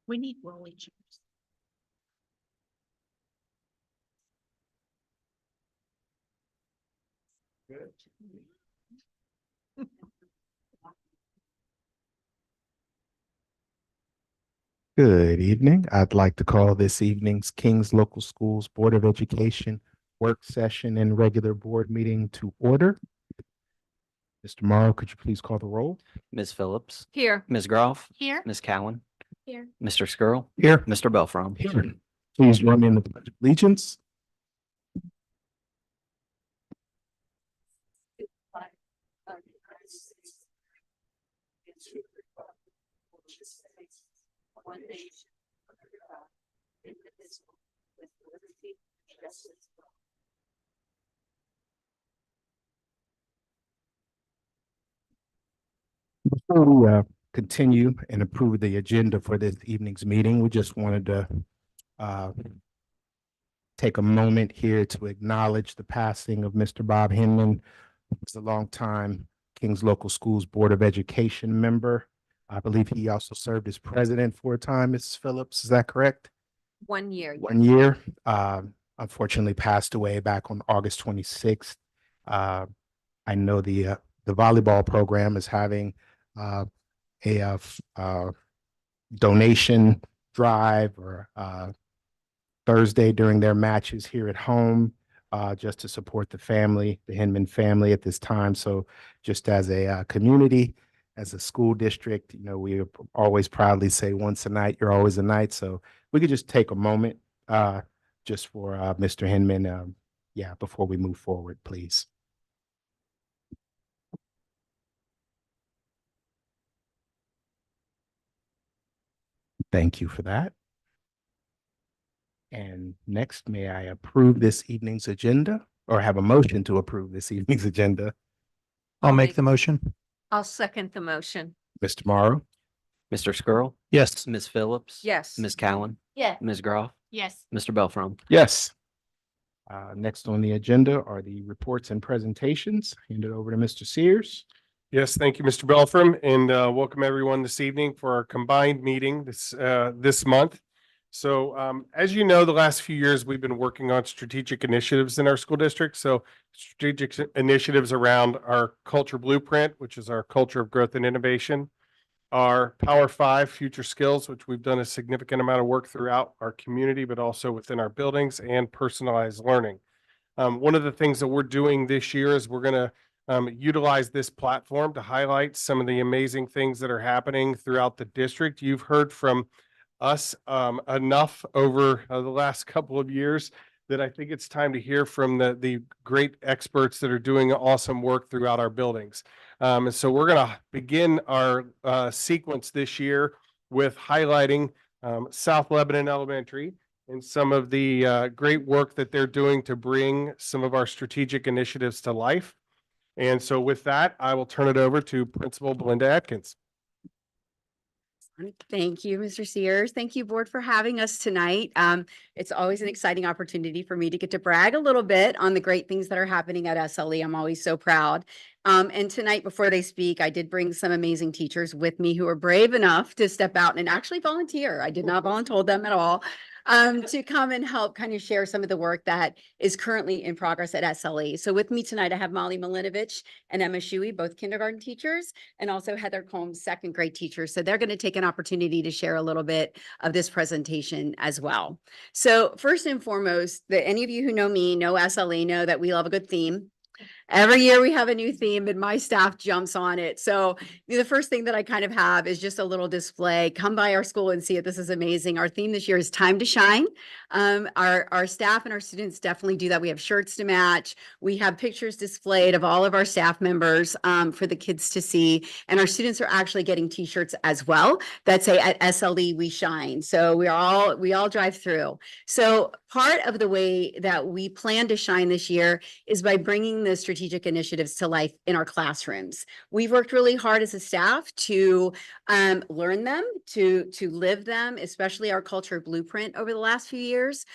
We need rolling chairs. Good evening. I'd like to call this evening's Kings Local Schools Board of Education work session and regular board meeting to order. Mr. Morrow, could you please call the roll? Ms. Phillips, Here. Ms. Groff, Here. Ms. Cowan, Here. Mr. Skrull, Here. Mr. Belfrom. Here. Please join me in the Pledge of Allegiance. One nation, under God, indivisible, with liberty and justice for all. Before we continue and approve the agenda for this evening's meeting, we just wanted to take a moment here to acknowledge the passing of Mr. Bob Hinman, who was a longtime Kings Local Schools Board of Education member. I believe he also served as president for a time, Mrs. Phillips. Is that correct? 1 year. 1 year. Unfortunately passed away back on August 26th. I know the volleyball program is having a donation drive or Thursday during their matches here at home, just to support the family, the Hinman family at this time. So just as a community, as a school district, you know, we always proudly say once a night, you're always a night. So we could just take a moment just for Mr. Hinman, before we move forward, please. Thank you for that. And next, may I approve this evening's agenda or have a motion to approve this evening's agenda? I'll make the motion. I'll second the motion. Mr. Morrow? Mr. Skrull, Yes. Ms. Phillips. Yes. Ms. Cowan, Yeah. Ms. Groff, Yes. Mr. Belfrom. Yes. Next on the agenda are the reports and presentations. Hand it over to Mr. Sears. Yes, thank you, Mr. Belfrom, and welcome everyone this evening for our combined meeting this month. So as you know, the last few years, we've been working on strategic initiatives in our school district. So strategic initiatives around our culture blueprint, which is our culture of growth and innovation, our Power 5 future skills, which we've done a significant amount of work throughout our community, but also within our buildings, and personalized learning. One of the things that we're doing this year is we're going to utilize this platform to highlight some of the amazing things that are happening throughout the district. You've heard from us enough over the last couple of years that I think it's time to hear from the great experts that are doing awesome work throughout our buildings. And so we're going to begin our sequence this year with highlighting South Lebanon Elementary and some of the great work that they're doing to bring some of our strategic initiatives to life. And so with that, I will turn it over to Principal Belinda Atkins. Thank you, Mr. Sears. Thank you, board, for having us tonight. It's always an exciting opportunity for me to get to brag a little bit on the great things that are happening at SLE. I'm always so proud. And tonight, before they speak, I did bring some amazing teachers with me who are brave enough to step out and actually volunteer. I did not volunteer them at all. To come and help kind of share some of the work that is currently in progress at SLE. So with me tonight, I have Molly Milinovich and Emma Shuey, both kindergarten teachers, and also Heather Combs, second grade teacher. So they're going to take an opportunity to share a little bit of this presentation as well. So first and foremost, any of you who know me, know SLE, know that we love a good theme. Every year we have a new theme and my staff jumps on it. So the first thing that I kind of have is just a little display. Come by our school and see it. This is amazing. Our theme this year is Time to Shine. Our staff and our students definitely do that. We have shirts to match. We have pictures displayed of all of our staff members for the kids to see. And our students are actually getting t-shirts as well that say at SLE we shine. So we all drive through. So part of the way that we plan to shine this year is by bringing the strategic strategic initiatives to life in our classrooms. We've worked really hard as a staff to learn them, to live them, especially our culture blueprint over the last few years.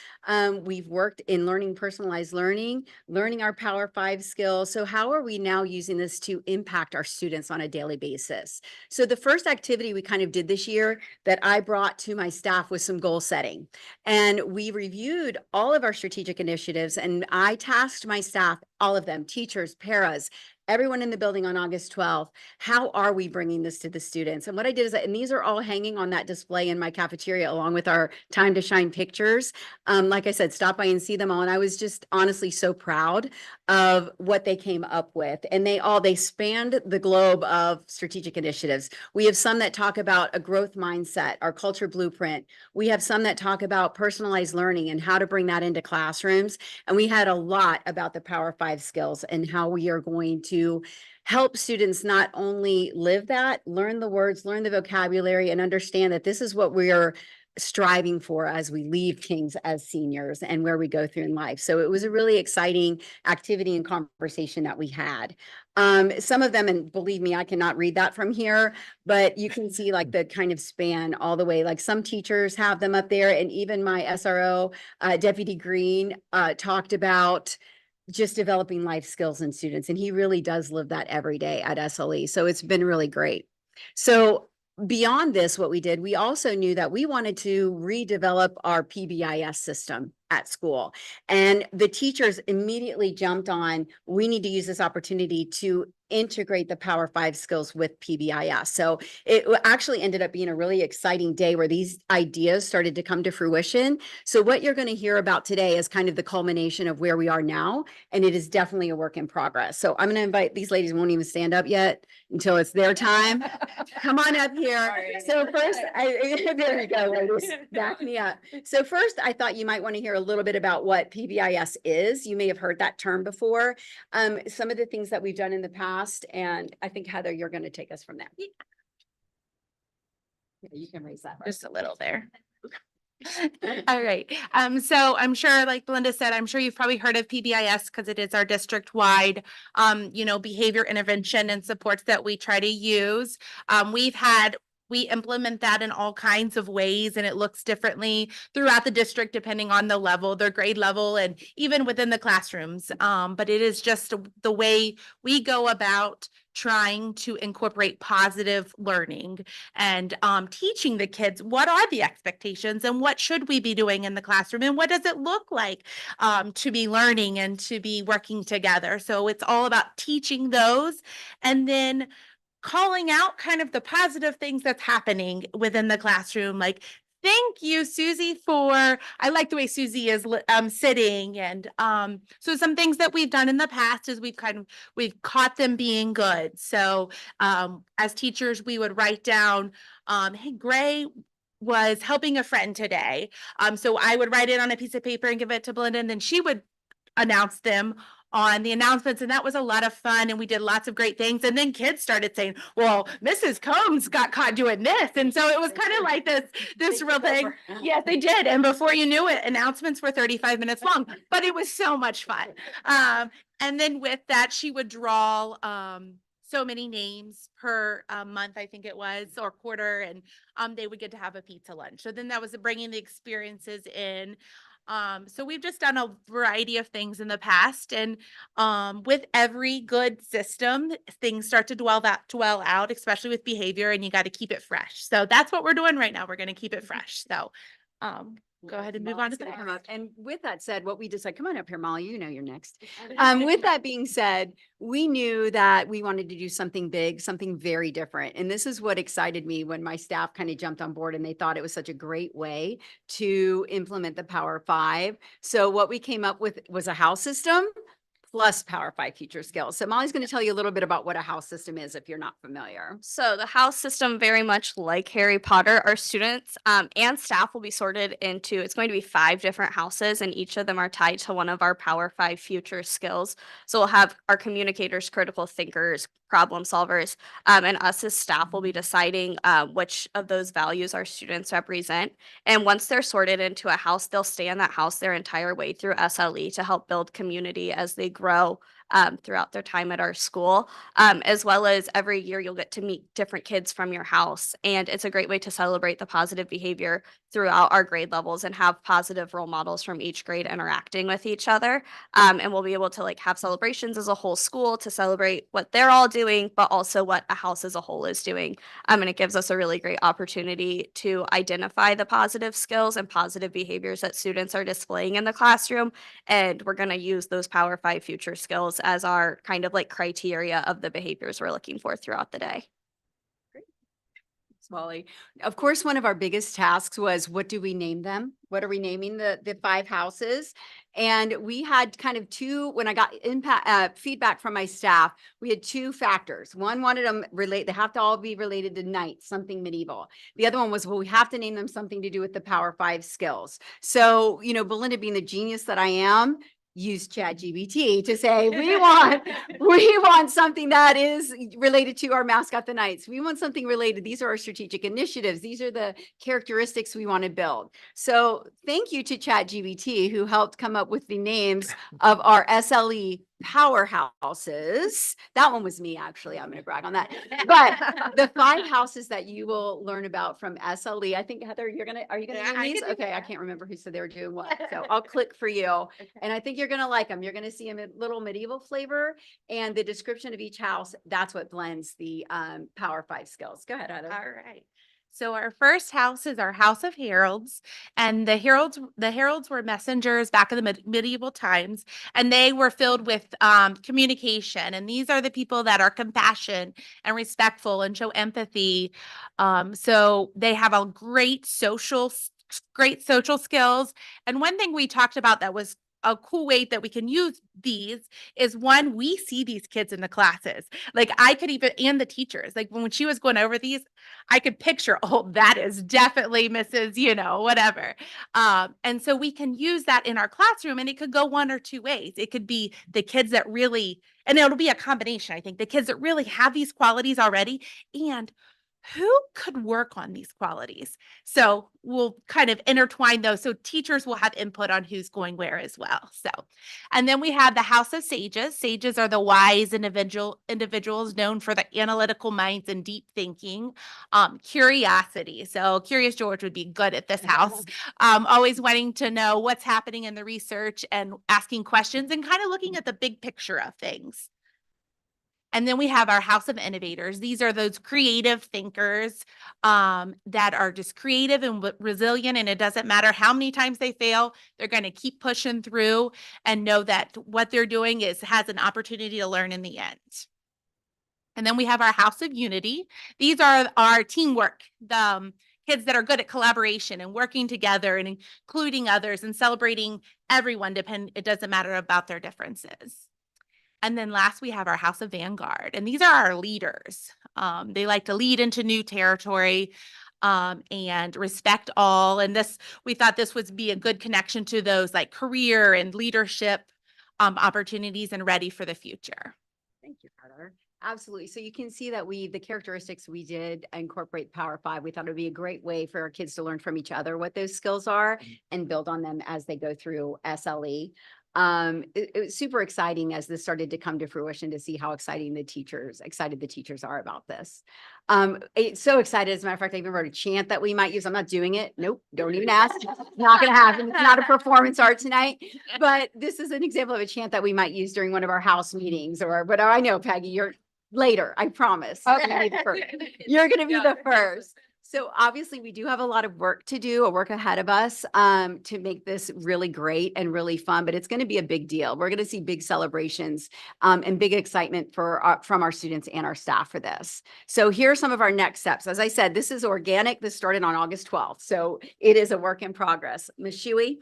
We've worked in learning personalized learning, learning our Power 5 skills. So how are we now using this to impact our students on a daily basis? So the first activity we kind of did this year that I brought to my staff was some goal setting. And we reviewed all of our strategic initiatives, and I tasked my staff, all of them, teachers, paras, everyone in the building on August 12th, how are we bringing this to the students? And what I did is, and these are all hanging on that display in my cafeteria along with our Time to Shine pictures. Like I said, stop by and see them all. And I was just honestly so proud of what they came up with. And they spanned the globe of strategic initiatives. We have some that talk about a growth mindset, our culture blueprint. We have some that talk about personalized learning and how to bring that into classrooms. And we had a lot about the Power 5 skills and how we are going to help students not only live that, learn the words, learn the vocabulary, and understand that this is what we are striving for as we leave Kings as seniors and where we go through in life. So it was a really exciting activity and conversation that we had. Some of them, and believe me, I cannot read that from here, but you can see like the kind of span all the way. Like some teachers have them up there, and even my SRO, Deputy Green, talked about just developing life skills in students. And he really does live that every day at SLE. So it's been really great. So beyond this, what we did, we also knew that we wanted to redevelop our PBIS system at school. And the teachers immediately jumped on, we need to use this opportunity to integrate the Power 5 skills with PBIS. So it actually ended up being a really exciting day where these ideas started to come to fruition. So what you're going to hear about today is kind of the culmination of where we are now. And it is definitely a work in progress. So I'm going to invite, these ladies won't even stand up yet until it's their time. Come on up here. So first, there you go, ladies, back me up. So first, I thought you might want to hear a little bit about what PBIS is. You may have heard that term before. Some of the things that we've done in the past, and I think Heather, you're going to take us from there. Yeah, you can raise that. Just a little there. All right. So I'm sure, like Belinda said, I'm sure you've probably heard of PBIS because it is our district-wide, behavior intervention and supports that we try to use. We implement that in all kinds of ways, and it looks differently throughout the district depending on the level, their grade level, and even within the classrooms. But it is just the way we go about trying to incorporate positive learning and teaching the kids what are the expectations and what should we be doing in the classroom and what does it look like to be learning and to be working together. So it's all about teaching those and then calling out kind of the positive things that's happening within the classroom. Like, thank you, Susie, I like the way Susie is sitting. And so some things that we've done in the past is we've caught them being good. So as teachers, we would write down, hey, Gray was helping a friend today. So I would write it on a piece of paper and give it to Belinda, and then she would announce them on the announcements, and that was a lot of fun, and we did lots of great things. And then kids started saying, well, Mrs. Combs got caught doing this, and so it was kind of like this real thing. Yes, they did. And before you knew it, announcements were 35 minutes long, but it was so much fun. And then with that, she would draw so many names per month, I think it was, or quarter, and they would get to have a pizza lunch. So then that was bringing the experiences in. So we've just done a variety of things in the past, and with every good system, things start to dwell out, especially with behavior, and you got to keep it fresh. So that's what we're doing right now. We're going to keep it fresh. So go ahead and move on to the next. And with that said, what we decided, come on up here, Molly, you know you're next. With that being said, we knew that we wanted to do something big, something very different. And this is what excited me when my staff kind of jumped on board and they thought it was such a great way to implement the Power 5. So what we came up with was a house system plus Power 5 future skills. So Molly's going to tell you a little bit about what a house system is if you're not familiar. So the house system, very much like Harry Potter, our students and staff will be sorted into, it's going to be 5 different houses, and each of them are tied to one of our Power 5 future skills. So we'll have our communicators, critical thinkers, problem solvers. And us as staff will be deciding which of those values our students represent. And once they're sorted into a house, they'll stay in that house their entire way through SLE to help build community as they grow throughout their time at our school. As well as every year you'll get to meet different kids from your house. And it's a great way to celebrate the positive behavior throughout our grade levels and have positive role models from each grade interacting with each other. And we'll be able to like have celebrations as a whole school to celebrate what they're all doing, but also what a house as a whole is doing. And it gives us a really great opportunity to identify the positive skills and positive behaviors that students are displaying in the classroom. And we're going to use those Power 5 future skills as our kind of like criteria of the behaviors we're looking for throughout the day. Molly. Of course, one of our biggest tasks was what do we name them? What are we naming the 5 houses? And we had kind of two, when I got feedback from my staff, we had 2 factors. One wanted them they have to all be related to knights, something medieval. The other one was, well, we have to name them something to do with the Power 5 skills. So, you know, Belinda being the genius that I am, use ChatGPT to say, we want something that is related to our mascot, the Knights. We want something related. These are our strategic initiatives. These are the characteristics we want to build. So thank you to ChatGPT who helped come up with the names of our SLE powerhouses. That one was me, actually. I'm going to brag on that. But the 5 houses that you will learn about from SLE, I think, Heather, are you going to name these? Okay, I can't remember who said they were doing what. So I'll click for you. And I think you're going to like them. You're going to see a little medieval flavor and the description of each house. That's what blends the Power 5 skills. Go ahead, Heather. All right. So our first house is our House of Heralds, and the heralds were messengers back in the medieval times, and they were filled with communication. And these are the people that are compassionate and respectful and show empathy. So they have a great social skills. And one thing we talked about that was a cool way that we can use these is one, we see these kids in the classes. Like I could even, and the teachers, like when she was going over these, I could picture, oh, that is definitely Mrs., you know, whatever. And so we can use that in our classroom, and it could go one or two ways. It could be the kids that really, and it'll be a combination, I think, the kids that really have these qualities already, and who could work on these qualities. So we'll kind of intertwine those. So teachers will have input on who's going where as well. So, and then we have the House of Sages. Sages are the wise individuals known for the analytical minds and deep thinking. Curiosity. So Curious George would be good at this house. Always wanting to know what's happening in the research and asking questions and kind of looking at the big picture of things. And then we have our House of Innovators. These are those creative thinkers that are just creative and resilient. And it doesn't matter how many times they fail, they're going to keep pushing through and know that what they're doing has an opportunity to learn in the end. And then we have our House of Unity. These are our teamwork, the kids that are good at collaboration and working together and including others and celebrating everyone. It doesn't matter about their differences. And then last, we have our House of Vanguard, and these are our leaders. They like to lead into new territory and respect all. And we thought this would be a good connection to those like career and leadership opportunities and ready for the future. Thank you, Heather. Absolutely. So you can see that the characteristics we did incorporate Power 5. We thought it would be a great way for our kids to learn from each other what those skills are and build on them as they go through SLE. It was super exciting as this started to come to fruition to see how excited the teachers are about this. It's so excited. As a matter of fact, I even wrote a chant that we might use. I'm not doing it. Nope. Don't even ask. It's not going to happen. It's not a performance art tonight, but this is an example of a chant that we might use during one of our house meetings or whatever. I know, Peggy, you're later. I promise. Okay. You're going to be the first. So obviously we do have a lot of work to do, a work ahead of us to make this really great and really fun, but it's going to be a big deal. We're going to see big celebrations and big excitement from our students and our staff for this. So here are some of our next steps. As I said, this is organic. This started on August 12th. So it is a work in progress. Ms. Shuey?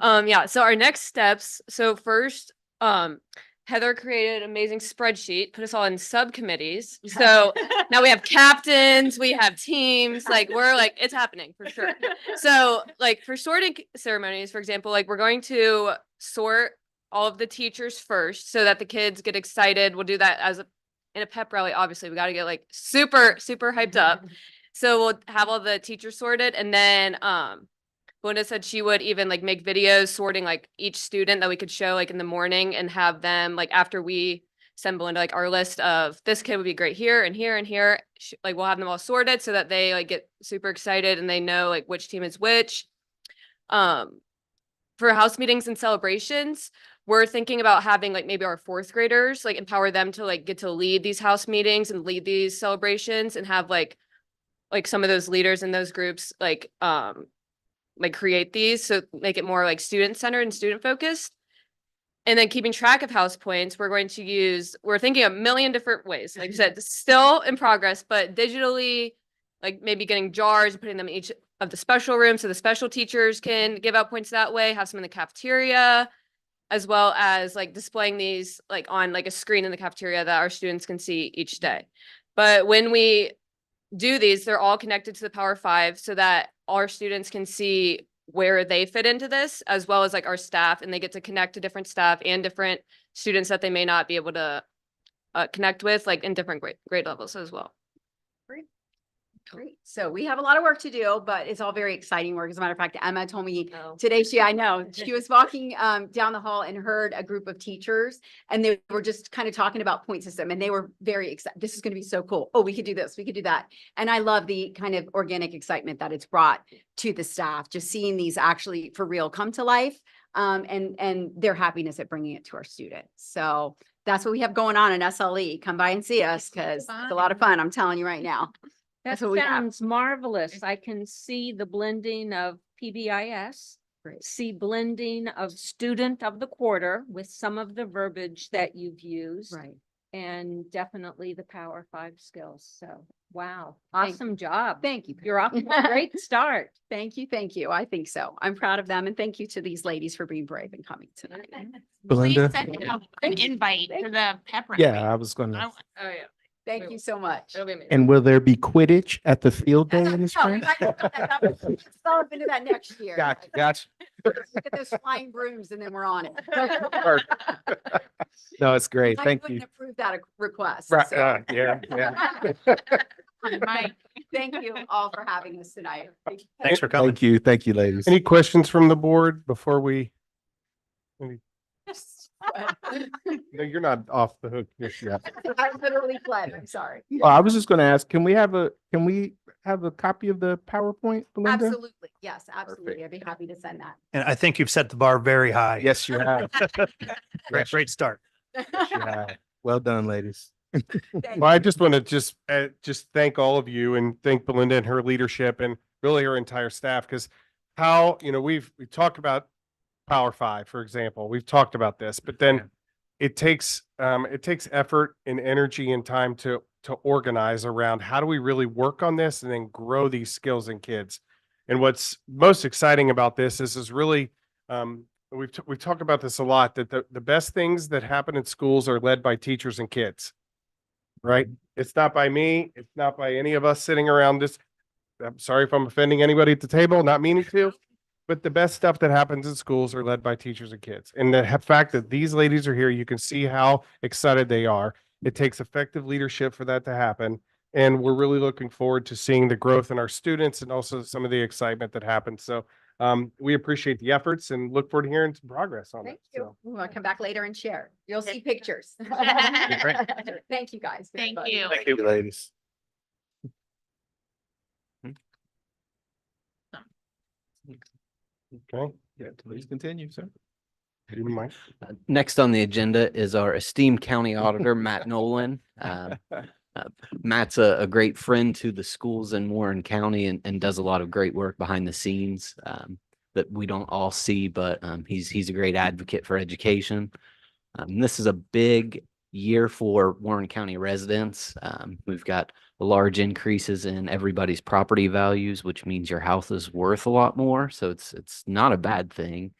Yeah, so our next steps. So first, Heather created an amazing spreadsheet, put us all in subcommittees. So now we have captains, we have teams, like we're like, it's happening for sure. So like for sorting ceremonies, for example, like we're going to sort all of the teachers first so that the kids get excited. We'll do that as in a pep rally, obviously we got to get like super, super hyped up. So we'll have all the teachers sorted, and then Belinda said she would even like make videos sorting like each student that we could show like in the morning and have them like after we send Belinda like our list of this kid would be great here and here and here. Like we'll have them all sorted so that they like get super excited and they know like which team is which. For house meetings and celebrations, we're thinking about having like maybe our fourth graders like empower them to like get to lead these house meetings and lead these celebrations and have like some of those leaders in those groups like create these, so make it more like student centered and student focused. And then keeping track of house points, we're thinking a million different ways. Like I said, it's still in progress, but digitally, like maybe getting jars and putting them in each of the special rooms so the special teachers can give out points that way, have some in the cafeteria, as well as like displaying these like on like a screen in the cafeteria that our students can see each day. But when we do these, they're all connected to the Power Five so that our students can see where they fit into this, as well as like our staff, and they get to connect to different staff and different students that they may not be able to connect with, like in different grade levels as well. Great. So we have a lot of work to do, but it's all very exciting work. As a matter of fact, Emma told me Oh. today, I know, she was walking down the hall and heard a group of teachers and they were just kind of talking about point system and they were very excited. This is going to be so cool. Oh, we could do this. We could do that. And I love the kind of organic excitement that it's brought to the staff, just seeing these actually for real come to life and their happiness at bringing it to our students. So that's what we have going on in SLE. Come by and see us because it's a lot of fun. I'm telling you right now. That That's what we have. sounds marvelous. I can see the blending of PBIS, Great. see blending of student of the quarter with some of the verbiage that you've used. Right. And definitely the Power Five skills. So, wow, Thank awesome job. Thank you. You're off to a great start. Thank you. Thank you. I think so. I'm proud of them. And thank you to these ladies for being brave and coming tonight. Belinda? Please send out an invite to the pep rally. Yeah, I was gonna. Oh yeah. Thank you so much. It'll be amazing. And will there be Quidditch at the field day in the No, spring? we're not gonna put that up. Let's develop into that next year. Gotcha. Look at those flying brooms and then we're on it. No, it's great. I Thank wouldn't you. approve that request. Right, so. yeah. Mike. Thank you all for having us tonight. Thanks for coming. Thank you, ladies. Any questions from the board before we? No, you're not off the hook just yet. I literally fled. I'm sorry. Oh, I was just gonna ask, can we have a copy of the PowerPoint, Belinda? Absolutely. Yes, absolutely. I'd be happy to send that. And I think you've set the bar very high. Yes, you have. Great start. Yes, you have. Well done, ladies. Thank Well, I you. just want to just thank all of you and thank Belinda and her leadership and really her entire staff, because how, we talked about Power Five, for example, we've talked about this, but then it takes effort and energy and time to organize around how do we really work on this and then grow these skills in kids. And what's most exciting about this is really, we've talked about this a lot, that the best things that happen in schools are led by teachers and kids, right? It's not by me. It's not by any of us sitting around this. I'm sorry if I'm offending anybody at the table, not meaning to, but the best stuff that happens in schools are led by teachers and kids. And the fact that these ladies are here, you can see how excited they are. It takes effective leadership for that to happen. And we're really looking forward to seeing the growth in our students and also some of the excitement that happens. So we appreciate the efforts and look forward to hearing some progress on it. Thank you. So. We'll come back later and share. You'll see pictures. Great. Thank you, guys. Thank everybody. you. Thank you, ladies. Okay. Yeah, please continue, sir. You mind? Next on the agenda is our esteemed county auditor, Matt Nolan. Matt's a great friend to the schools in Warren County and does a lot of great work behind the scenes that we don't all see, but he's a great advocate for education. This is a big year for Warren County residents. We've got large increases in everybody's property values, which means your house is worth a lot more. So it's not a bad thing.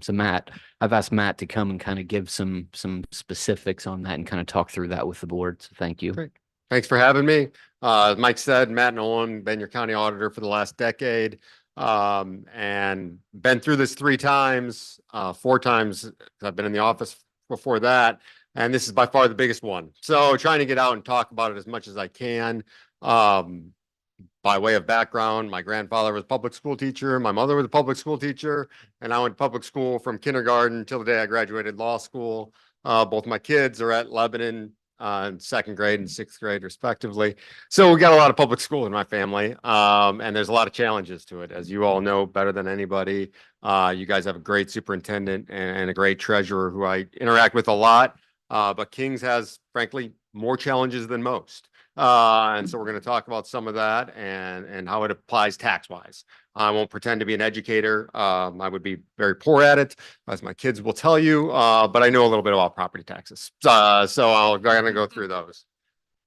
So Matt, I've asked Matt to come and kind of give some specifics on that and kind of talk through that with the board. So thank you. Great. Thanks for having me. As Mike said, Matt Nolan, been your county auditor for the last decade, and been through this 3 times, 4 times. I've been in the office before that. And this is by far the biggest one. So trying to get out and talk about it as much as I can. By way of background, my grandfather was a public school teacher. My mother was a public school teacher. And I went to public school from kindergarten till the day I graduated law school. Both my kids are at Lebanon in second grade and sixth grade respectively. So we got a lot of public school in my family. And there's a lot of challenges to it. As you all know better than anybody, you guys have a great superintendent and a great treasurer who I interact with a lot. But Kings has frankly more challenges than most. And so we're going to talk about some of that and how it applies tax wise. I won't pretend to be an educator. I would be very poor at it, as my kids will tell you, but I know a little bit about property taxes. So I'll kind of go through those.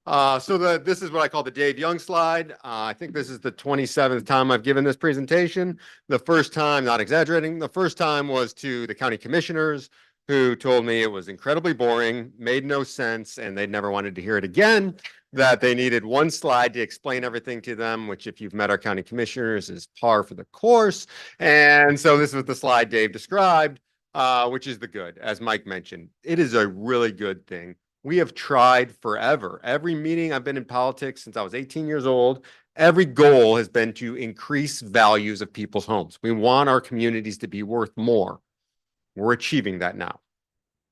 This is what I call the Dave Young slide. I think this is the 27th time I've given this presentation. The first time, not exaggerating, the first time was to the county commissioners who told me it was incredibly boring, made no sense, and they never wanted to hear it again. That they needed one slide to explain everything to them, which if you've met our county commissioners is par for the course. And so this was the slide Dave described, which is the good, as Mike mentioned. It is a really good thing. We have tried forever. Every meeting I've been in politics since I was 18 years old, every goal has been to increase values of people's homes. We want our communities to be worth more. We're achieving that now.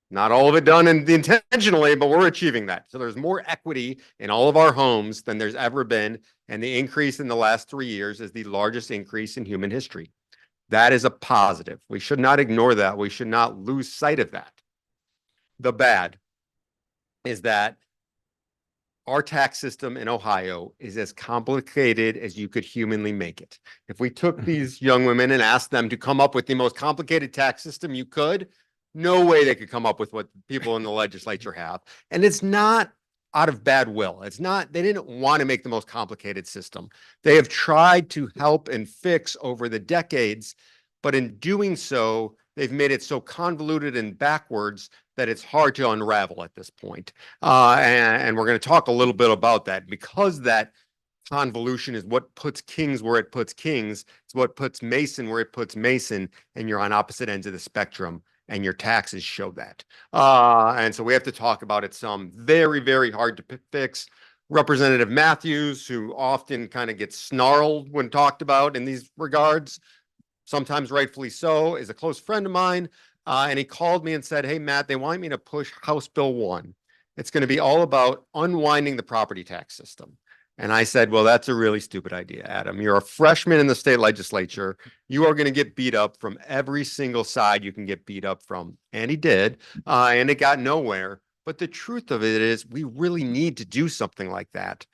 Not all of it done intentionally, but we're achieving that. So there's more equity in all of our homes than there's ever been. And the increase in the last 3 years is the largest increase in human history. That is a positive. We should not ignore that. We should not lose sight of that. The bad is that our tax system in Ohio is as complicated as you could humanly make it. If we took these young women and asked them to come up with the most complicated tax system you could, no way they could come up with what people in the legislature have. And it's not out of bad will. It's not, they didn't want to make the most complicated system. They have tried to help and fix over the decades, but in doing so, they've made it so convoluted and backwards that it's hard to unravel at this point. And we're going to talk a little bit about that, because that convolution is what puts Kings where it puts Kings. It's what puts Mason where it puts Mason, and you're on opposite ends of the spectrum. And your taxes show that. And so we have to talk about it some. Very, very hard to fix. Representative Matthews, who often kind of gets snarled when talked about in these regards, sometimes rightfully so, is a close friend of mine. And he called me and said, "Hey, Matt, they want me to push House Bill 1. It's going to be all about unwinding the property tax system." And I said, "Well, that's a really stupid idea, Adam. You're a freshman in the state legislature. You are going to get beat up from every single side you can get beat up from." And he did, and it got nowhere. But the truth of it is we really need to do something like that.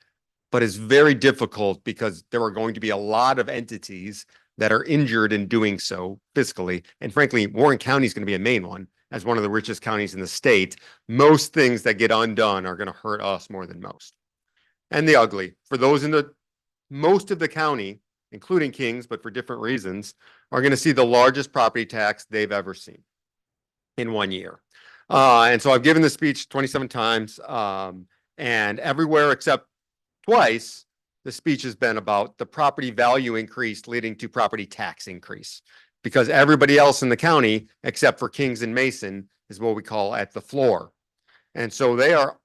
But it's very difficult because there are going to be a lot of entities that are injured in doing so fiscally. And frankly, Warren County is going to be a main one. As one of the richest counties in the state, most things that get undone are going to hurt us more than most. And the ugly, for those in the most of the county, including Kings, but for different reasons, are going to see the largest property tax they've ever seen in 1 year. And so I've given this speech 27 times, and everywhere except twice, the speech has been about the property value increase leading to property tax increase, because everybody else in the county, except for Kings and Mason, is what we call at the floor. And so they are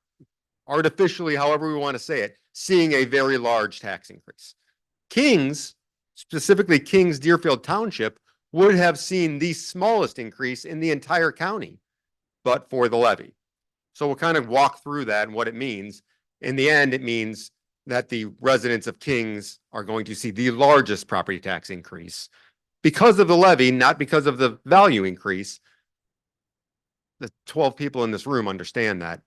artificially, however we want to say it, seeing a very large tax increase. Kings, specifically Kings Deerfield Township, would have seen the smallest increase in the entire county, but for the levy. So we'll kind of walk through that and what it means. In the end, it means that the residents of Kings are going to see the largest property tax increase because of the levy, not because of the value increase. The 12 people in this room understand that.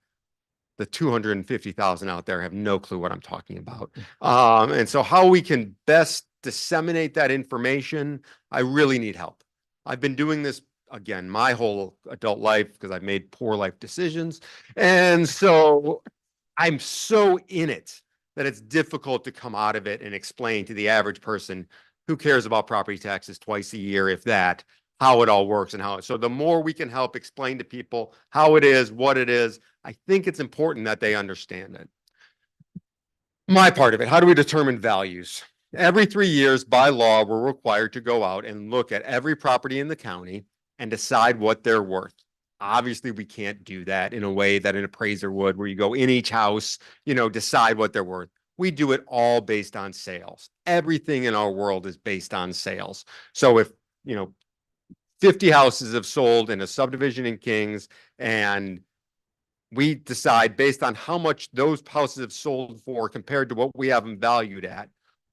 The 250,000 out there have no clue what I'm talking about. And so how we can best disseminate that information, I really need help. I've been doing this, again, my whole adult life because I've made poor life decisions. And so I'm so in it that it's difficult to come out of it and explain to the average person who cares about property taxes twice a year, if that, how it all works and how it. So the more we can help explain to people how it is, what it is, I think it's important that they understand it. My part of it, how do we determine values? Every 3 years by law, we're required to go out and look at every property in the county and decide what they're worth. Obviously, we can't do that in a way that an appraiser would, where you go in each house, decide what they're worth. We do it all based on sales. Everything in our world is based on sales. So if, 50 houses have sold in a subdivision in Kings, and we decide based on how much those houses have sold for compared to what we have them valued at,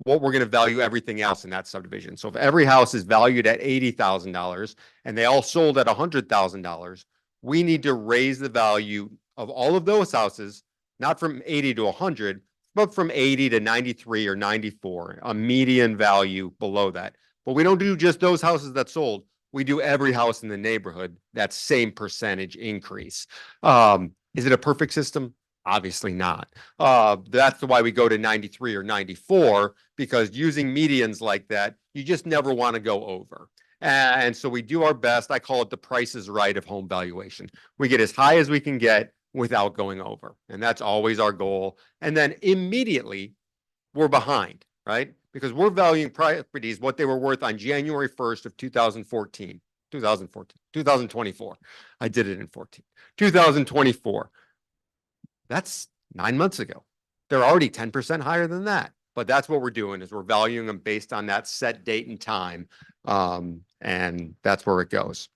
what we're going to value everything else in that subdivision. So if every house is valued at $80,000 and they all sold at $100,000, we need to raise the value of all of those houses, not from 80 to 100, but from 80 to 93 or 94, a median value below that. But we don't do just those houses that sold. We do every house in the neighborhood, that same percentage increase. Is it a perfect system? Obviously not. That's why we go to 93 or 94, because using medians like that, you just never want to go over. And so we do our best. I call it the Price is Right of home valuation. We get as high as we can get without going over. And that's always our goal. And then immediately we're behind, right? Because we're valuing properties what they were worth on January 1st of 2024. I did it in 14. 2024. That's 9 months ago. They're already 10% higher than that. But that's what we're doing, is we're valuing them based on that set date and time. And that's where it goes.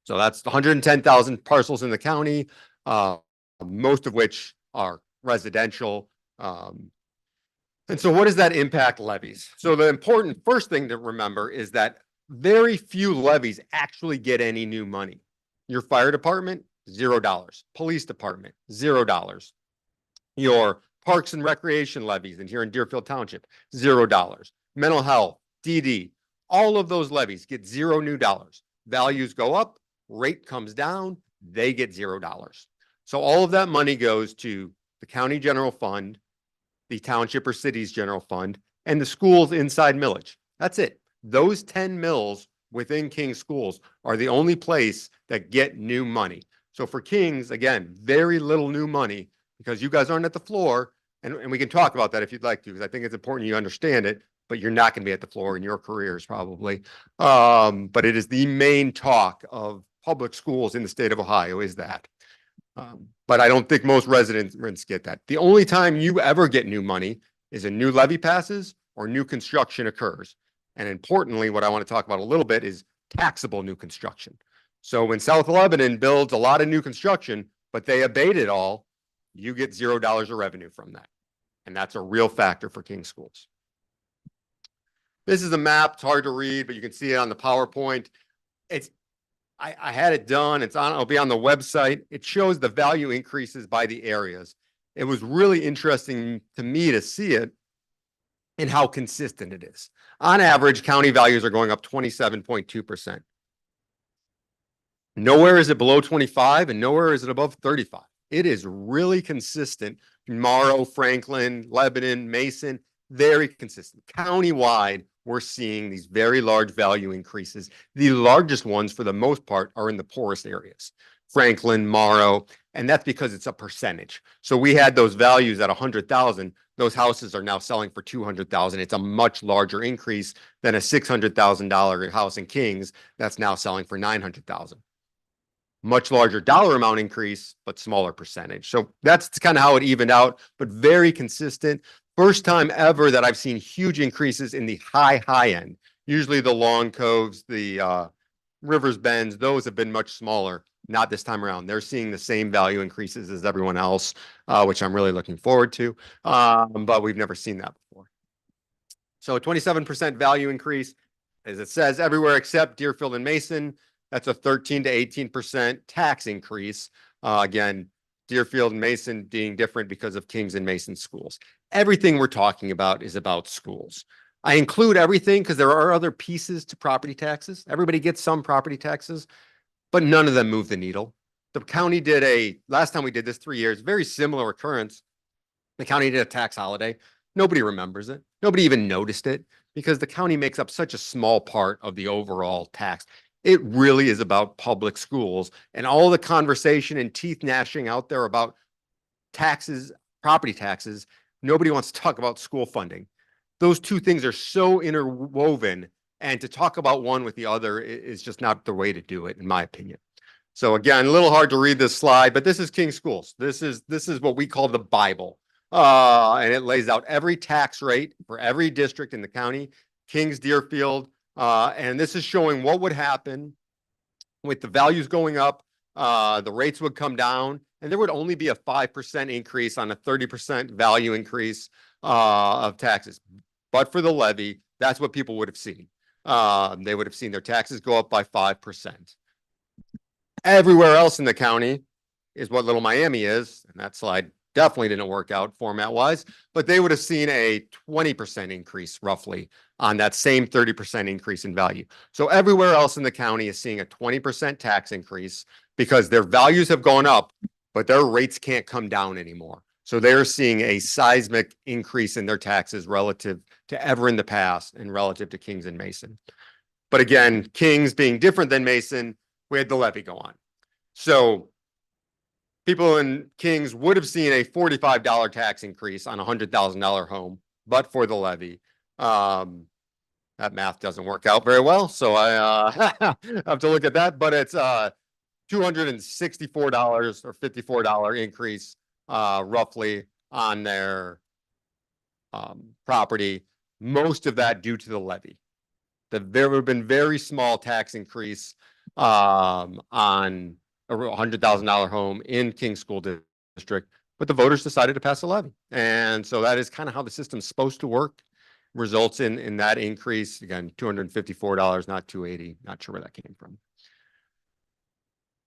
So that's 110,000 parcels in the county, most of which are residential. And so what does that impact levies? So the important first thing to remember is that very few levies actually get any new money. Your fire department, $0. Police department, $0. Your parks and recreation levies, and here in Deerfield Township, $0. Mental health, DD, all of those levies get $0 new dollars. Values go up, rate comes down, they get $0. So all of that money goes to the county general fund, the township or city's general fund, and the schools inside millage. That's it. Those 10 mills within King's schools are the only place that get new money. So for King's, again, very little new money, because you guys aren't at the floor, and we can talk about that if you'd like to, because I think it's important you understand it, but you're not going to be at the floor in your careers probably. But it is the main talk of public schools in the state of Ohio is that. But I don't think most residents get that. The only time you ever get new money is a new levy passes or new construction occurs. And importantly, what I want to talk about a little bit is taxable new construction. So when South Lebanon builds a lot of new construction, but they abate it all, you get $0 of revenue from that. And that's a real factor for King schools. This is a map. It's hard to read, but you can see it on the PowerPoint. I had it done. It'll be on the website. It shows the value increases by the areas. It was really interesting to me to see it and how consistent it is. On average, county values are going up 27.2%. Nowhere is it below 25 and nowhere is it above 35. It is really consistent. Morrow, Franklin, Lebanon, Mason, very consistent. Countywide, we're seeing these very large value increases. The largest ones, for the most part, are in the poorest areas. Franklin, Morrow, and that's because it's a percentage. So we had those values at 100,000. Those houses are now selling for 200,000. It's a much larger increase than a $600,000 house in Kings that's now selling for 900,000. Much larger dollar amount increase, but smaller percentage. So that's kind of how it evened out, but very consistent. First time ever that I've seen huge increases in the high end. Usually the Long Coves, the Rivers Bends, those have been much smaller. Not this time around. They're seeing the same value increases as everyone else, which I'm really looking forward to. But we've never seen that before. So 27% value increase, as it says, everywhere except Deerfield and Mason. That's a 13 to 18% tax increase. Again, Deerfield and Mason being different because of Kings and Mason schools. Everything we're talking about is about schools. I include everything because there are other pieces to property taxes. Everybody gets some property taxes, but none of them move the needle. The county did last time we did this 3 years, very similar occurrence. The county did a tax holiday. Nobody remembers it. Nobody even noticed it because the county makes up such a small part of the overall tax. It really is about public schools, and all the conversation and teeth gnashing out there about taxes, property taxes. Nobody wants to talk about school funding. Those two things are so interwoven, and to talk about one with the other is just not the way to do it, in my opinion. So again, a little hard to read this slide, but this is King Schools. This is what we call the Bible. And it lays out every tax rate for every district in the county, Kings, Deerfield. And this is showing what would happen with the values going up, the rates would come down, and there would only be a 5% increase on a 30% value increase of taxes. But for the levy, that's what people would have seen. They would have seen their taxes go up by 5%. Everywhere else in the county is what Little Miami is, and that slide definitely didn't work out format-wise, but they would have seen a 20% increase roughly on that same 30% increase in value. So everywhere else in the county is seeing a 20% tax increase because their values have gone up, but their rates can't come down anymore. So they're seeing a seismic increase in their taxes relative to ever in the past and relative to Kings and Mason. But again, Kings being different than Mason, we had the levy go on. So people in Kings would have seen a $45 tax increase on a $100,000 home, but for the levy. That math doesn't work out very well, so I have to look at that, but it's $264 or $54 increase roughly on their property, most of that due to the levy. There would have been very small tax increase on a $100,000 home in King School District, but the voters decided to pass a levy. And so that is kind of how the system's supposed to work. Results in that increase, again, $254, not $280. Not sure where that came from.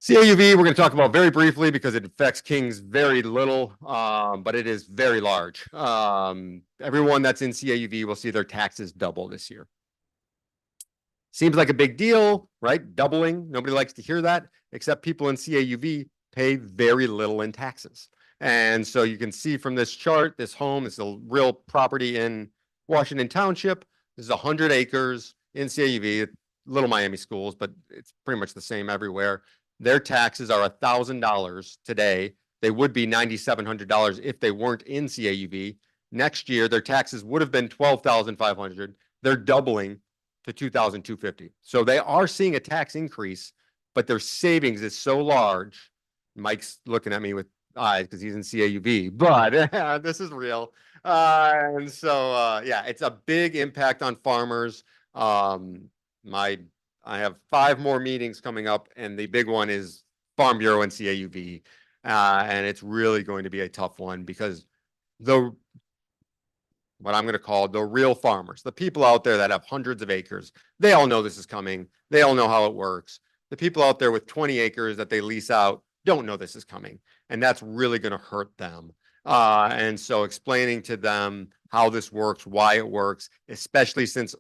CAUV, we're going to talk about very briefly because it affects Kings very little, but it is very large. Everyone that's in CAUV will see their taxes double this year. Seems like a big deal, right? Doubling. Nobody likes to hear that, except people in CAUV pay very little in taxes. And so you can see from this chart, this home is a real property in Washington Township. This is 100 acres in CAUV, Little Miami Schools, but it's pretty much the same everywhere. Their taxes are $1,000 today. They would be $9,700 if they weren't in CAUV. Next year, their taxes would have been $12,500. They're doubling to $2,250. So they are seeing a tax increase, but their savings is so large. Mike's looking at me with eyes because he's in CAUV, but this is real. And so, yeah, it's a big impact on farmers. I have 5 more meetings coming up, and the big one is Farm Bureau and CAUV. And it's really going to be a tough one because what I'm going to call the real farmers, the people out there that have hundreds of acres, they all know this is coming. They all know how it works. The people out there with 20 acres that they lease out don't know this is coming. And that's really going to hurt them. And so explaining to them how this works, why it works, especially since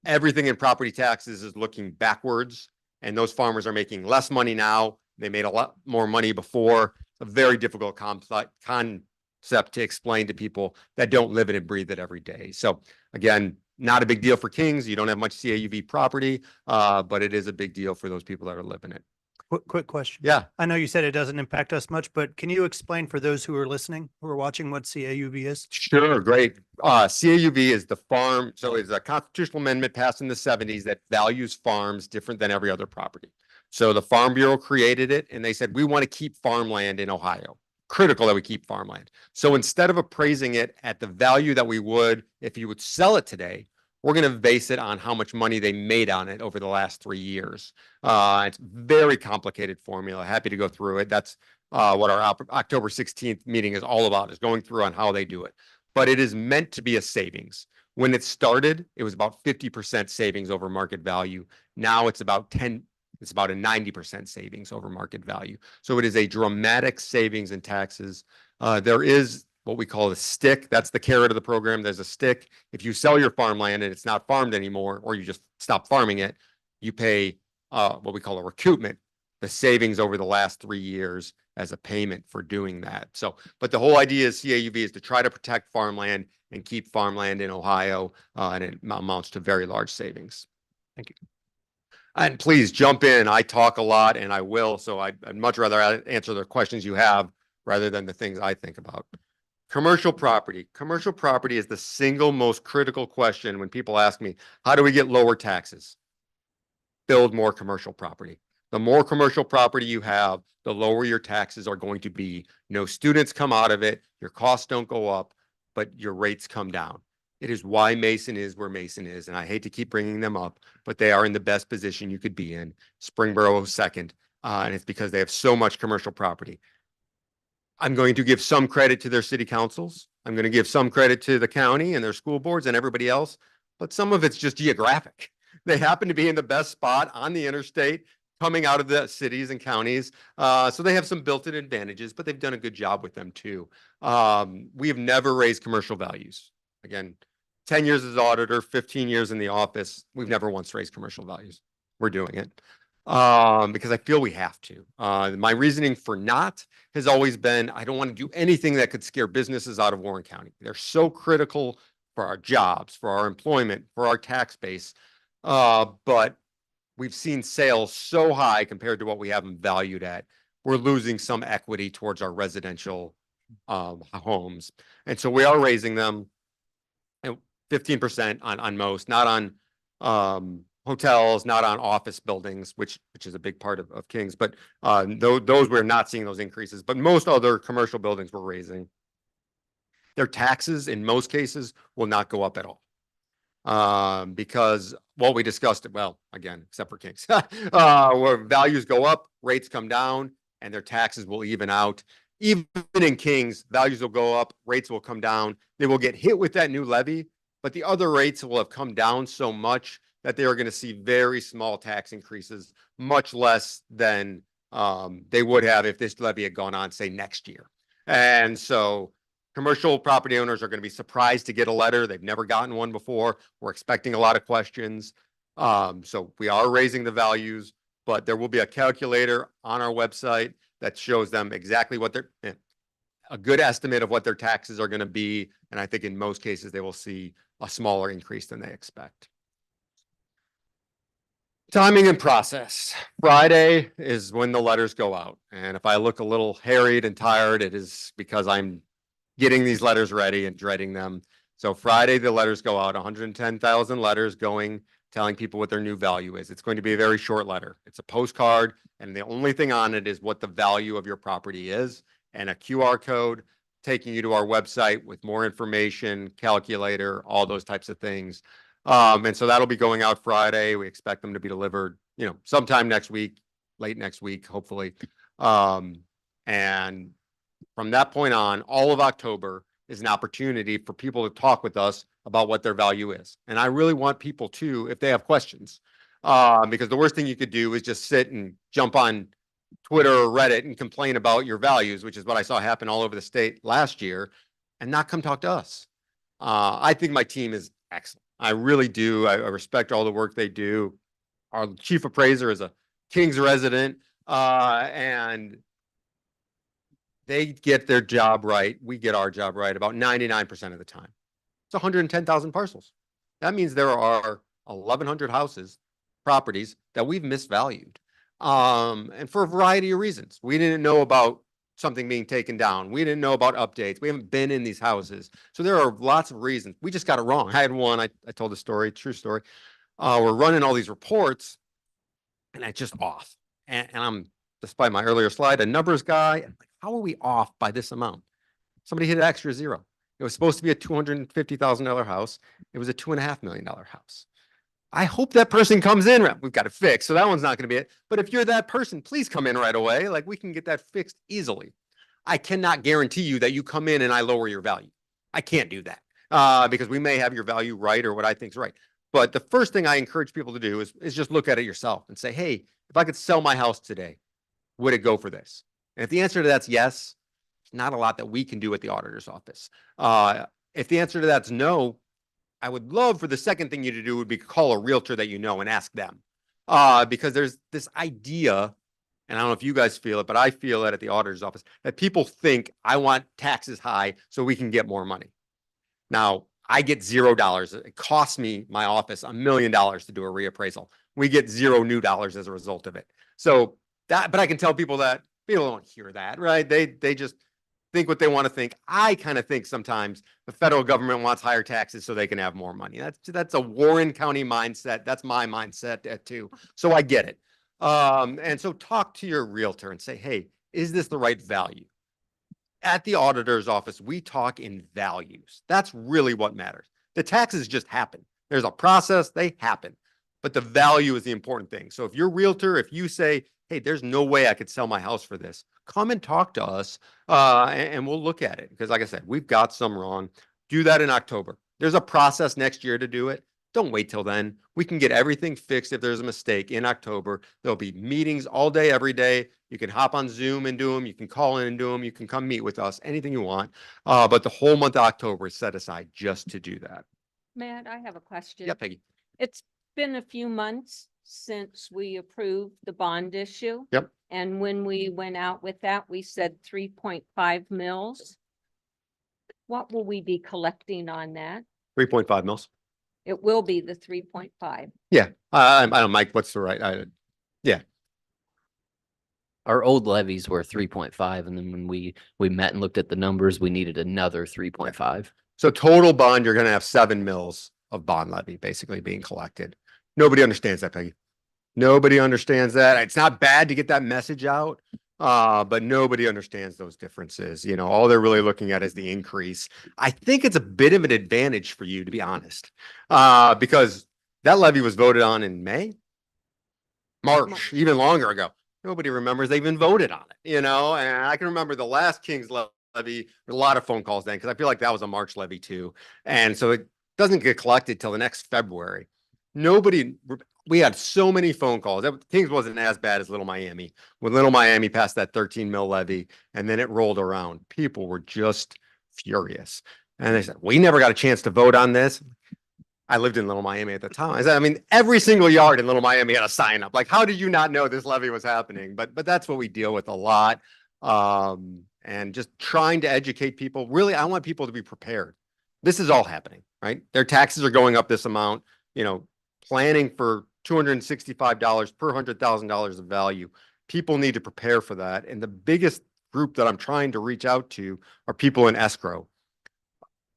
everything in property taxes is looking backwards and those farmers are making less money now. They made a lot more money before. It's a very difficult concept to explain to people that don't live it and breathe it every day. So again, not a big deal for Kings. You don't have much CAUV property, but it is a big deal for those people that are living it. Quick question. Yeah. I know you said it doesn't impact us much, but can you explain for those who are listening, who are watching, what CAUV is? Sure, great. CAUV is the farm. So it's a constitutional amendment passed in the 70s that values farms different than every other property. So the Farm Bureau created it and they said, we want to keep farmland in Ohio. Critical that we keep farmland. So instead of appraising it at the value that we would if you would sell it today, we're going to base it on how much money they made on it over the last 3 years. It's very complicated formula. Happy to go through it. That's what our October 16th meeting is all about, is going through on how they do it. But it is meant to be a savings. When it started, it was about 50% savings over market value. Now it's about a 90% savings over market value. So it is a dramatic savings in taxes. There is what we call a stick. That's the carrot of the program. There's a stick. If you sell your farmland and it's not farmed anymore, or you just stop farming it, you pay what we call a recoupment, the savings over the last 3 years as a payment for doing that. So, but the whole idea is CAUV is to try to protect farmland and keep farmland in Ohio, and it amounts to very large savings. Thank you. And please jump in. I talk a lot and I will, so I'd much rather answer the questions you have rather than the things I think about. Commercial property. Commercial property is the single most critical question when people ask me, how do we get lower taxes? Build more commercial property. The more commercial property you have, the lower your taxes are going to be. No students come out of it, your costs don't go up, but your rates come down. It is why Mason is where Mason is, and I hate to keep bringing them up, but they are in the best position you could be in. Springboro second, and it's because they have so much commercial property. I'm going to give some credit to their city councils. I'm going to give some credit to the county and their school boards and everybody else, but some of it's just geographic. They happen to be in the best spot on the interstate coming out of the cities and counties. So they have some built-in advantages, but they've done a good job with them too. We have never raised commercial values. Again, 10 years as auditor, 15 years in the office, we've never once raised commercial values. We're doing it because I feel we have to. My reasoning for not has always been, I don't want to do anything that could scare businesses out of Warren County. They're so critical for our jobs, for our employment, for our tax base. But we've seen sales so high compared to what we have them valued at. We're losing some equity towards our residential homes. And so we are raising them 15% on most, not on hotels, not on office buildings, which is a big part of Kings, but those we're not seeing those increases, but most other commercial buildings we're raising. Their taxes in most cases will not go up at all. Because what we discussed, well, again, except for Kings, where values go up, rates come down, and their taxes will even out. Even in Kings, values will go up, rates will come down. They will get hit with that new levy, but the other rates will have come down so much that they are going to see very small tax increases, much less than they would have if this levy had gone on, say, next year. And so commercial property owners are going to be surprised to get a letter. They've never gotten one before. We're expecting a lot of questions. So we are raising the values, but there will be a calculator on our website that shows them exactly what a good estimate of what their taxes are going to be. And I think in most cases, they will see a smaller increase than they expect. Timing and process. Friday is when the letters go out. And if I look a little harried and tired, it is because I'm getting these letters ready and dreading them. So Friday, the letters go out, 110,000 letters going, telling people what their new value is. It's going to be a very short letter. It's a postcard, and the only thing on it is what the value of your property is, and a QR code taking you to our website with more information, calculator, all those types of things. And so that'll be going out Friday. We expect them to be delivered, sometime next week, late next week, hopefully. And from that point on, all of October is an opportunity for people to talk with us about what their value is. And I really want people to, if they have questions, because the worst thing you could do is just sit and jump on Twitter or Reddit and complain about your values, which is what I saw happen all over the state last year, and not come talk to us. I think my team is excellent. I really do. I respect all the work they do. Our chief appraiser is a Kings resident, and they get their job right. We get our job right about 99% of the time. It's 110,000 parcels. That means there are 1,100 houses, properties that we've misvalued. And for a variety of reasons. We didn't know about something being taken down. We didn't know about updates. We haven't been in these houses. So there are lots of reasons. We just got it wrong. I had one, I told a story, true story. We're running all these reports and it's just off. And I'm, despite my earlier slide, a numbers guy. I'm like, how are we off by this amount? Somebody hit an extra zero. It was supposed to be a $250,000 house. It was a $2.5 million house. I hope that person comes in. We've got it fixed. So that one's not going to be it. But if you're that person, please come in right away. Like, we can get that fixed easily. I cannot guarantee you that you come in and I lower your value. I can't do that because we may have your value right or what I think is right. But the first thing I encourage people to do is just look at it yourself and say, hey, if I could sell my house today, would it go for this? And if the answer to that's yes, there's not a lot that we can do at the auditor's office. If the answer to that's no, I would love for the second thing you to do would be call a realtor that you know and ask them. Because there's this idea, and I don't know if you guys feel it, but I feel it at the auditor's office, that people think I want taxes high so we can get more money. Now, I get $0. It costs me, my office, $1 million to do a reappraisal. We get $0 new dollars as a result of it. So that, but I can tell people that people don't hear that, right? They just think what they want to think. I kind of think sometimes the federal government wants higher taxes so they can have more money. That's a Warren County mindset. That's my mindset too. So I get it. And so talk to your realtor and say, hey, is this the right value? At the auditor's office, we talk in values. That's really what matters. The taxes just happen. There's a process, they happen. But the value is the important thing. So if your realtor, if you say, hey, there's no way I could sell my house for this, come and talk to us and we'll look at it. Because like I said, we've got some wrong. Do that in October. There's a process next year to do it. Don't wait till then. We can get everything fixed if there's a mistake in October. There'll be meetings all day, every day. You can hop on Zoom and do them. You can call in and do them. You can come meet with us, anything you want. But the whole month of October is set aside just to do that. Matt, I have a question. Yeah, Peggy. It's been a few months since we approved the bond issue. Yep. And when we went out with that, we said 3.5 mils. What will we be collecting on that? 3.5 mils. It will be the 3.5. Yeah. I don't, Mike, what's the right? Yeah. Our old levies were 3.5, and then when we met and looked at the numbers, we needed another 3.5. So total bond, you're going to have 7 mils of bond levy basically being collected. Nobody understands that, Peggy. Nobody understands that. It's not bad to get that message out, but nobody understands those differences. You know, all they're really looking at is the increase. I think it's a bit of an advantage for you, to be honest, because that levy was voted on in March, even longer ago. Nobody remembers they even voted on it, you know, and I can remember the last King's levy, a lot of phone calls then, because I feel like that was a March levy too. And so it doesn't get collected till the next February. We had so many phone calls. Kings wasn't as bad as Little Miami. When Little Miami passed that 13 mil levy and then it rolled around, people were just furious. And they said, we never got a chance to vote on this. I lived in Little Miami at the time. I said, I mean, every single yard in Little Miami had a sign up. Like, how did you not know this levy was happening? But that's what we deal with a lot. And just trying to educate people. Really, I want people to be prepared. This is all happening, right? Their taxes are going up this amount, you know, planning for $265 per $100,000 of value. People need to prepare for that. And the biggest group that I'm trying to reach out to are people in escrow.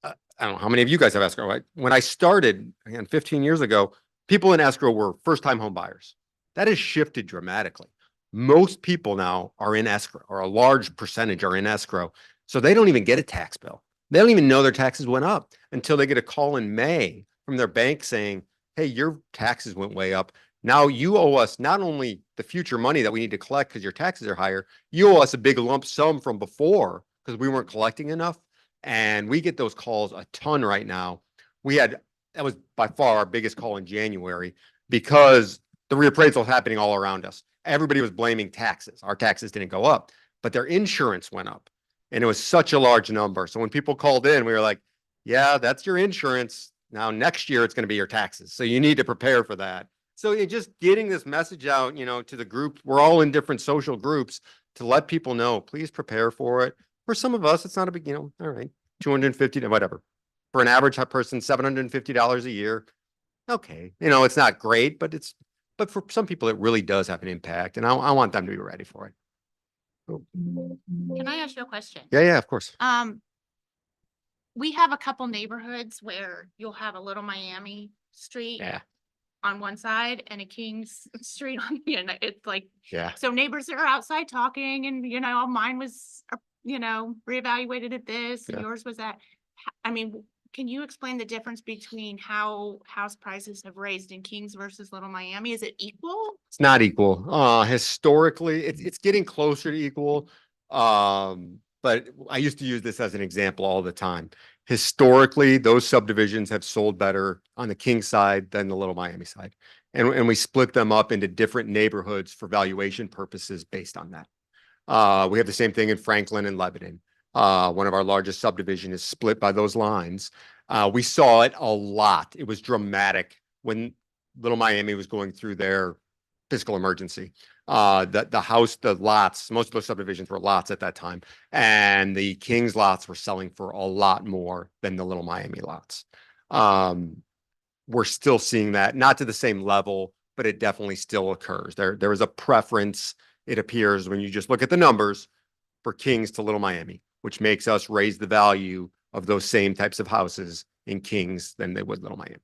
I don't know how many of you guys have escrow, right? When I started, again, 15 years ago, people in escrow were first-time home buyers. That has shifted dramatically. Most people now are in escrow, or a large percentage are in escrow. So they don't even get a tax bill. They don't even know their taxes went up until they get a call in May from their bank saying, hey, your taxes went way up. Now you owe us not only the future money that we need to collect because your taxes are higher, you owe us a big lump sum from before because we weren't collecting enough. And we get those calls a ton right now. That was by far our biggest call in January because the reappraisal was happening all around us. Everybody was blaming taxes. Our taxes didn't go up, but their insurance went up. And it was such a large number. So when people called in, we were like, yeah, that's your insurance. Now, next year, it's going to be your taxes. So you need to prepare for that. So just getting this message out, you know, to the group, we're all in different social groups to let people know, please prepare for it. For some of us, it's not a big, you know, all right, $250, whatever. For an average person, $750 a year. Okay. You know, it's not great, but for some people, it really does have an impact. And I want them to be ready for it. Can I ask you a question? Yeah, of course. We have a couple neighborhoods where you'll have a Little Miami street Yeah. on one side and a King's street on the other. It's like, Yeah. so neighbors are outside talking and, you know, mine was, you know, reevaluated at this and Yeah. yours was that. I mean, can you explain the difference between how house prices have raised in Kings versus Little Miami? Is it equal? It's not equal. Historically, it's getting closer to equal. But I used to use this as an example all the time. Historically, those subdivisions have sold better on the King side than the Little Miami side. And we split them up into different neighborhoods for valuation purposes based on that. We have the same thing in Franklin and Lebanon. One of our largest subdivision is split by those lines. We saw it a lot. It was dramatic when Little Miami was going through their fiscal emergency. The lots, most of those subdivisions were lots at that time. And the King's lots were selling for a lot more than the Little Miami lots. We're still seeing that, not to the same level, but it definitely still occurs. There is a preference, it appears, when you just look at the numbers for Kings to Little Miami, which makes us raise the value of those same types of houses in Kings than they would Little Miami.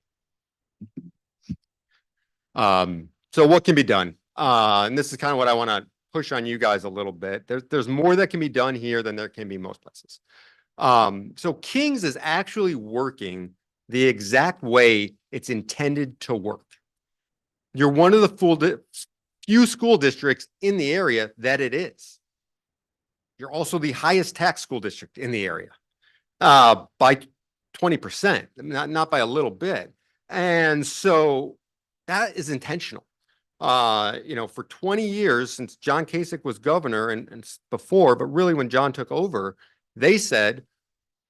So what can be done? And this is kind of what I want to push on you guys a little bit. There's more that can be done here than there can be most places. So Kings is actually working the exact way it's intended to work. You're one of the few school districts in the area that it is. You're also the highest tax school district in the area by 20%, not by a little bit. And so that is intentional. For 20 years since John Kasich was governor and before, but really when John took over, they said,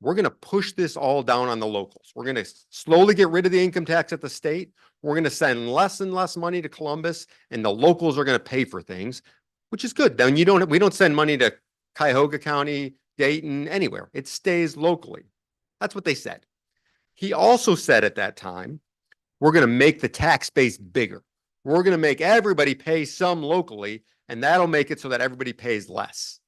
we're going to push this all down on the locals. We're going to slowly get rid of the income tax at the state. We're going to send less and less money to Columbus, and the locals are going to pay for things, which is good. Then we don't send money to Cuyahoga County, Dayton, anywhere. It stays locally. That's what they said. He also said at that time, we're going to make the tax base bigger. We're going to make everybody pay some locally, and that'll make it so that everybody pays less.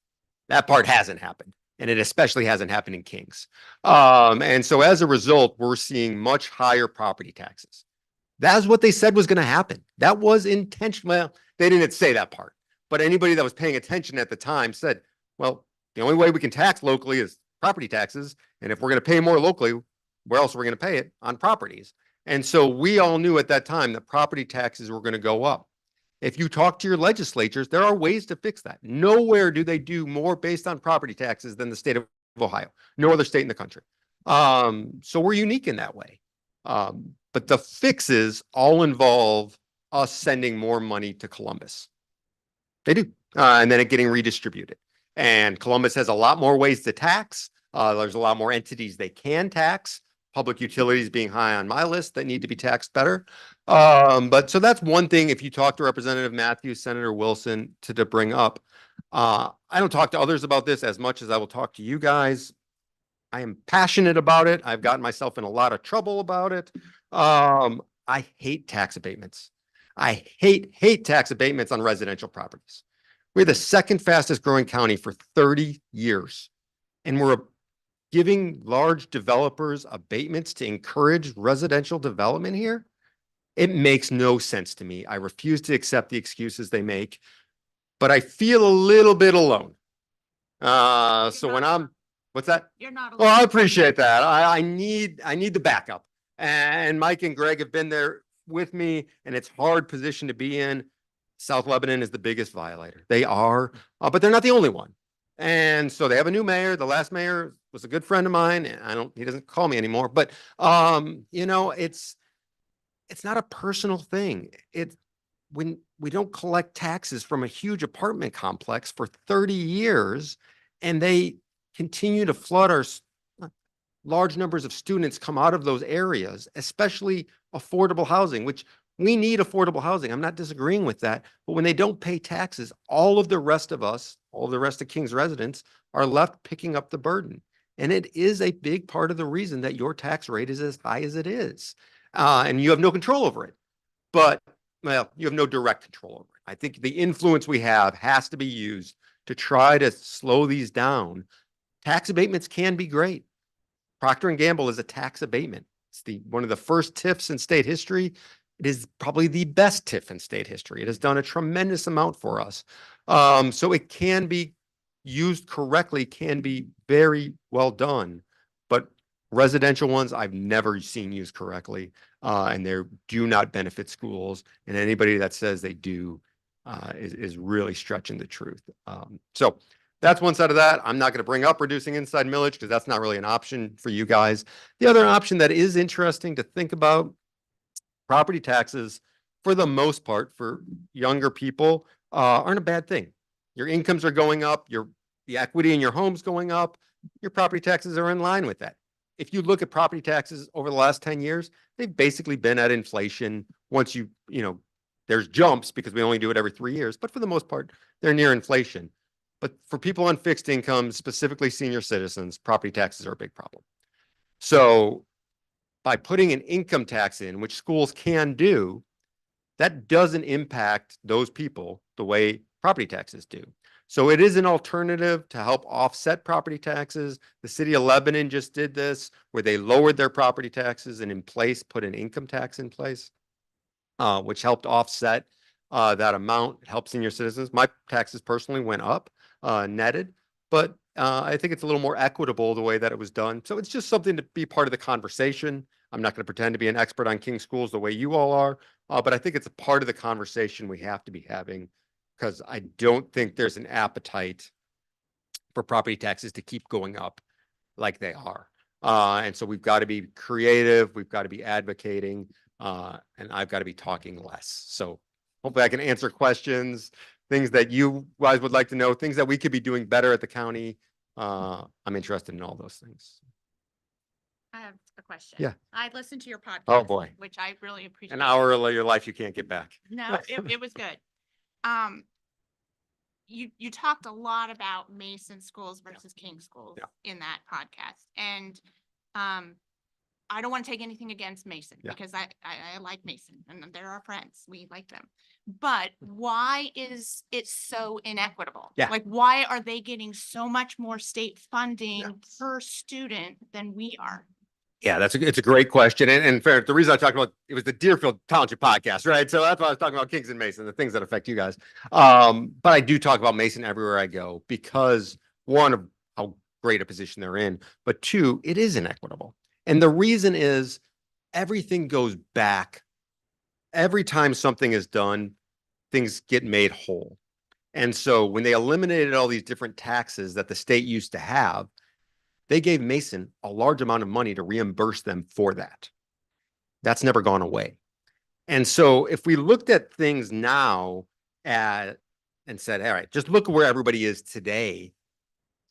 That part hasn't happened. And it especially hasn't happened in Kings. And so as a result, we're seeing much higher property taxes. That's what they said was going to happen. That was intentional. Well, they didn't say that part, but anybody that was paying attention at the time said, well, the only way we can tax locally is property taxes. And if we're going to pay more locally, where else are we going to pay it? On properties. And so we all knew at that time that property taxes were going to go up. If you talk to your legislatures, there are ways to fix that. Nowhere do they do more based on property taxes than the state of Ohio. No other state in the country. So we're unique in that way. But the fixes all involve us sending more money to Columbus. They do. And then it getting redistributed. And Columbus has a lot more ways to tax. There's a lot more entities they can tax. Public utilities being high on my list that need to be taxed better. But so that's one thing. If you talk to Representative Matthews, Senator Wilson to bring up, I don't talk to others about this as much as I will talk to you guys. I am passionate about it. I've gotten myself in a lot of trouble about it. I hate tax abatements. I hate tax abatements on residential properties. We're the second fastest growing county for 30 years. And we're giving large developers abatements to encourage residential development here. It makes no sense to me. I refuse to accept the excuses they make, but I feel a little bit alone. So when what's that? You're not Well, I appreciate that. I need the backup. And Mike and Greg have been there with me, and it's a hard position to be in. South Lebanon is the biggest violator. They are, but they're not the only one. And so they have a new mayor. The last mayor was a good friend of mine. And he doesn't call me anymore, but it's not a personal thing. When we don't collect taxes from a huge apartment complex for 30 years, and they continue to flood our large numbers of students come out of those areas, especially affordable housing, which we need affordable housing. I'm not disagreeing with that. But when they don't pay taxes, all of the rest of us, all the rest of Kings residents are left picking up the burden. And it is a big part of the reason that your tax rate is as high as it is. And you have no control over it. But, well, you have no direct control over it. I think the influence we have has to be used to try to slow these down. Tax abatements can be great. Procter & Gamble is a tax abatement. It's one of the first TIFs in state history. It is probably the best TIF in state history. It has done a tremendous amount for us. So it can be used correctly, can be very well done. But residential ones, I've never seen used correctly, and they do not benefit schools. And anybody that says they do is really stretching the truth. So that's one side of that. I'm not going to bring up reducing inside millage because that's not really an option for you guys. The other option that is interesting to think about, property taxes, for the most part, for younger people, aren't a bad thing. Your incomes are going up, the equity in your home's going up, your property taxes are in line with that. If you look at property taxes over the last 10 years, they've basically been at inflation. Once there's jumps because we only do it every 3 years, but for the most part, they're near inflation. But for people on fixed incomes, specifically senior citizens, property taxes are a big problem. So by putting an income tax in, which schools can do, that doesn't impact those people the way property taxes do. So it is an alternative to help offset property taxes. The city of Lebanon just did this, where they lowered their property taxes and in place put an income tax in place, which helped offset that amount. It helps senior citizens. My taxes personally went up, netted, but I think it's a little more equitable the way that it was done. So it's just something to be part of the conversation. I'm not going to pretend to be an expert on King schools the way you all are, but I think it's a part of the conversation we have to be having, because I don't think there's an appetite for property taxes to keep going up like they are. And so we've got to be creative. We've got to be advocating, and I've got to be talking less. So hopefully I can answer questions, things that you guys would like to know, things that we could be doing better at the county. I'm interested in all those things. I have a question. Yeah. I listened to your podcast. Oh, boy. Which I really appreciate. An hour of your life you can't get back. No, it was good. You talked a lot about Mason schools versus King schools in that podcast. And I don't want to take anything against Mason because I like Mason and they're our friends. We like them. But why is it so inequitable? Yeah. Like, why are they getting so much more state funding per student than we are? Yeah, it's a great question. And fair, the reason I talked about it was the Deerfield Township podcast, right? So that's why I was talking about Kings and Mason, the things that affect you guys. But I do talk about Mason everywhere I go because one, of how great a position they're in, but two, it is inequitable. And the reason is everything goes back. Every time something is done, things get made whole. And so when they eliminated all these different taxes that the state used to have, they gave Mason a large amount of money to reimburse them for that. That's never gone away. And so if we looked at things now and said, all right, just look at where everybody is today,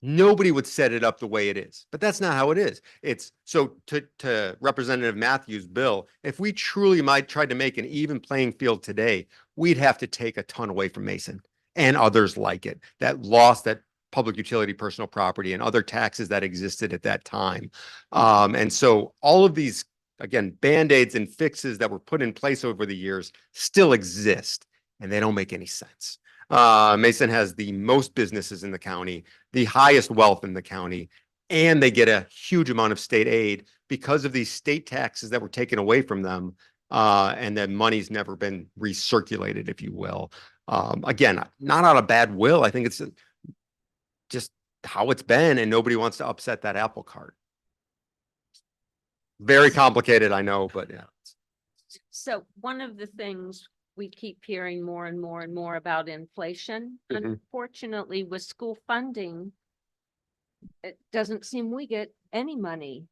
nobody would set it up the way it is. But that's not how it is. It's so to Representative Matthews' bill, if we truly might try to make an even playing field today, we'd have to take a ton away from Mason and others like it that lost that public utility personal property and other taxes that existed at that time. And so all of these, again, Band-Aids and fixes that were put in place over the years still exist, and they don't make any sense. Mason has the most businesses in the county, the highest wealth in the county, and they get a huge amount of state aid because of these state taxes that were taken away from them. And that money's never been recirculated, if you will. Again, not out of bad will. I think it's just how it's been, and nobody wants to upset that apple cart. Very complicated, I know, but yeah. So one of the things we keep hearing more and more and more about inflation. Mhm. Unfortunately, with school funding, it doesn't seem we get any money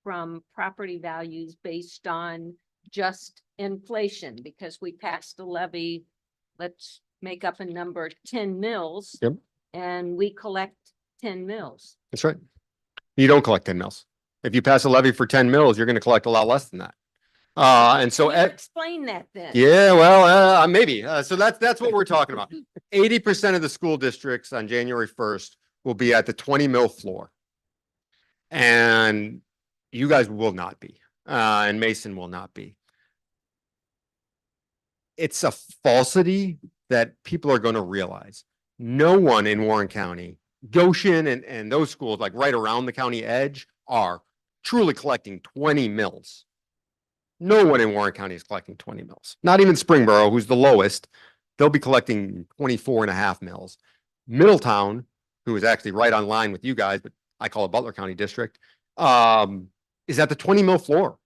from property values based on just inflation, because we passed a levy, let's make up a number, 10 mils. Yep. And we collect 10 mils. That's right. You don't collect 10 mils. If you pass a levy for 10 mils, you're going to collect a lot less than that. And so Can you explain that then. yeah, well, maybe. So that's what we're talking about. 80% of the school districts on January 1st will be at the 20 mil floor. And you guys will not be, and Mason will not be. It's a falsity that people are going to realize. No one in Warren County, Goshen and those schools like right around the county edge are truly collecting 20 mils. No one in Warren County is collecting 20 mils. Not even Springboro, who's the lowest. They'll be collecting 24.5 mils. Middletown, who is actually right on line with you guys, but I call it Butler County District, is at the 20 mil floor,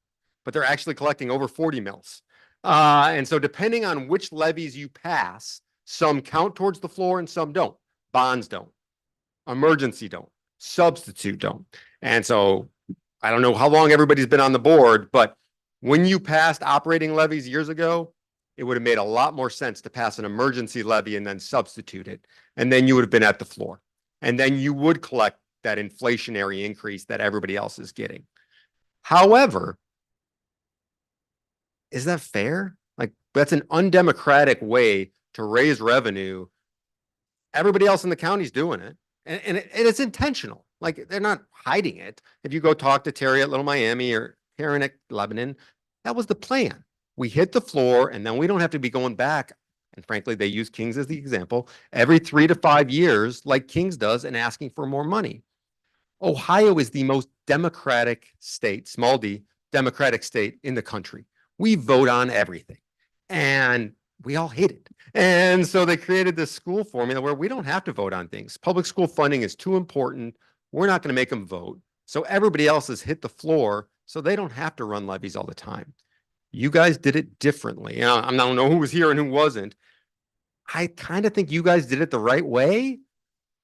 but they're actually collecting over 40 mils. And so depending on which levies you pass, some count towards the floor and some don't. Bonds don't. Emergency don't. Substitute don't. And so I don't know how long everybody's been on the board, but when you passed operating levies years ago, it would have made a lot more sense to pass an emergency levy and then substitute it. And then you would have been at the floor. And then you would collect that inflationary increase that everybody else is getting. However, is that fair? Like, that's an undemocratic way to raise revenue. Everybody else in the county's doing it. And it's intentional. Like, they're not hiding it. If you go talk to Terry at Little Miami or Karen at Lebanon, that was the plan. We hit the floor, and then we don't have to be going back. And frankly, they use Kings as the example every 3 to 5 years, like Kings does, and asking for more money. Ohio is the most democratic state, small d, democratic state in the country. We vote on everything. And we all hate it. And so they created this school formula where we don't have to vote on things. Public school funding is too important. We're not going to make them vote. So everybody else has hit the floor, so they don't have to run levies all the time. You guys did it differently. I don't know who was here and who wasn't. I kind of think you guys did it the right way,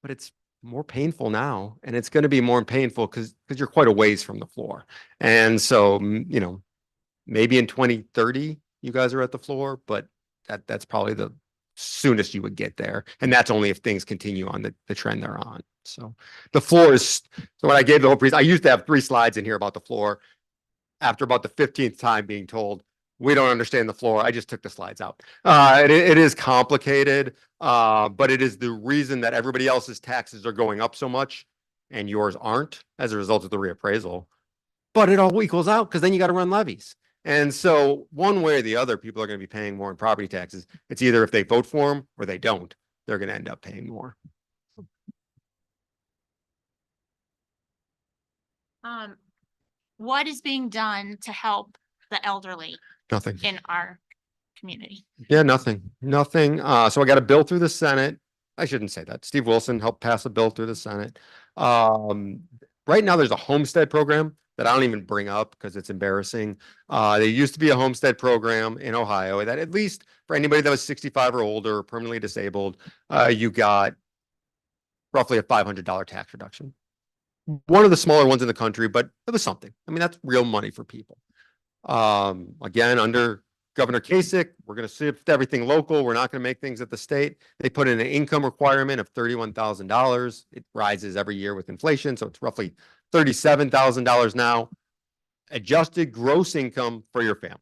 but it's more painful now. And it's going to be more painful because you're quite a ways from the floor. And so, you know, maybe in 2030, you guys are at the floor, but that's probably the soonest you would get there. And that's only if things continue on the trend they're on. So the floor is, so when I gave the whole I used to have 3 slides in here about the floor. After about the 15th time being told, we don't understand the floor, I just took the slides out. It is complicated, but it is the reason that everybody else's taxes are going up so much and yours aren't as a result of the reappraisal. But it all equals out because then you got to run levies. And so one way or the other, people are going to be paying more in property taxes. It's either if they vote for them or they don't, they're going to end up paying more. What is being done to help the elderly Nothing. in our community? Yeah, nothing. So I got a bill through the Senate. I shouldn't say that. Steve Wilson helped pass a bill through the Senate. Right now there's a homestead program that I don't even bring up because it's embarrassing. There used to be a homestead program in Ohio that at least for anybody that was 65 or older, or permanently disabled, you got roughly a $500 tax reduction. One of the smaller ones in the country, but it was something. I mean, that's real money for people. Again, under Governor Kasich, we're going to shift everything local. We're not going to make things at the state. They put in an income requirement of $31,000. It rises every year with inflation. So it's roughly $37,000 now. Adjusted gross income for your family.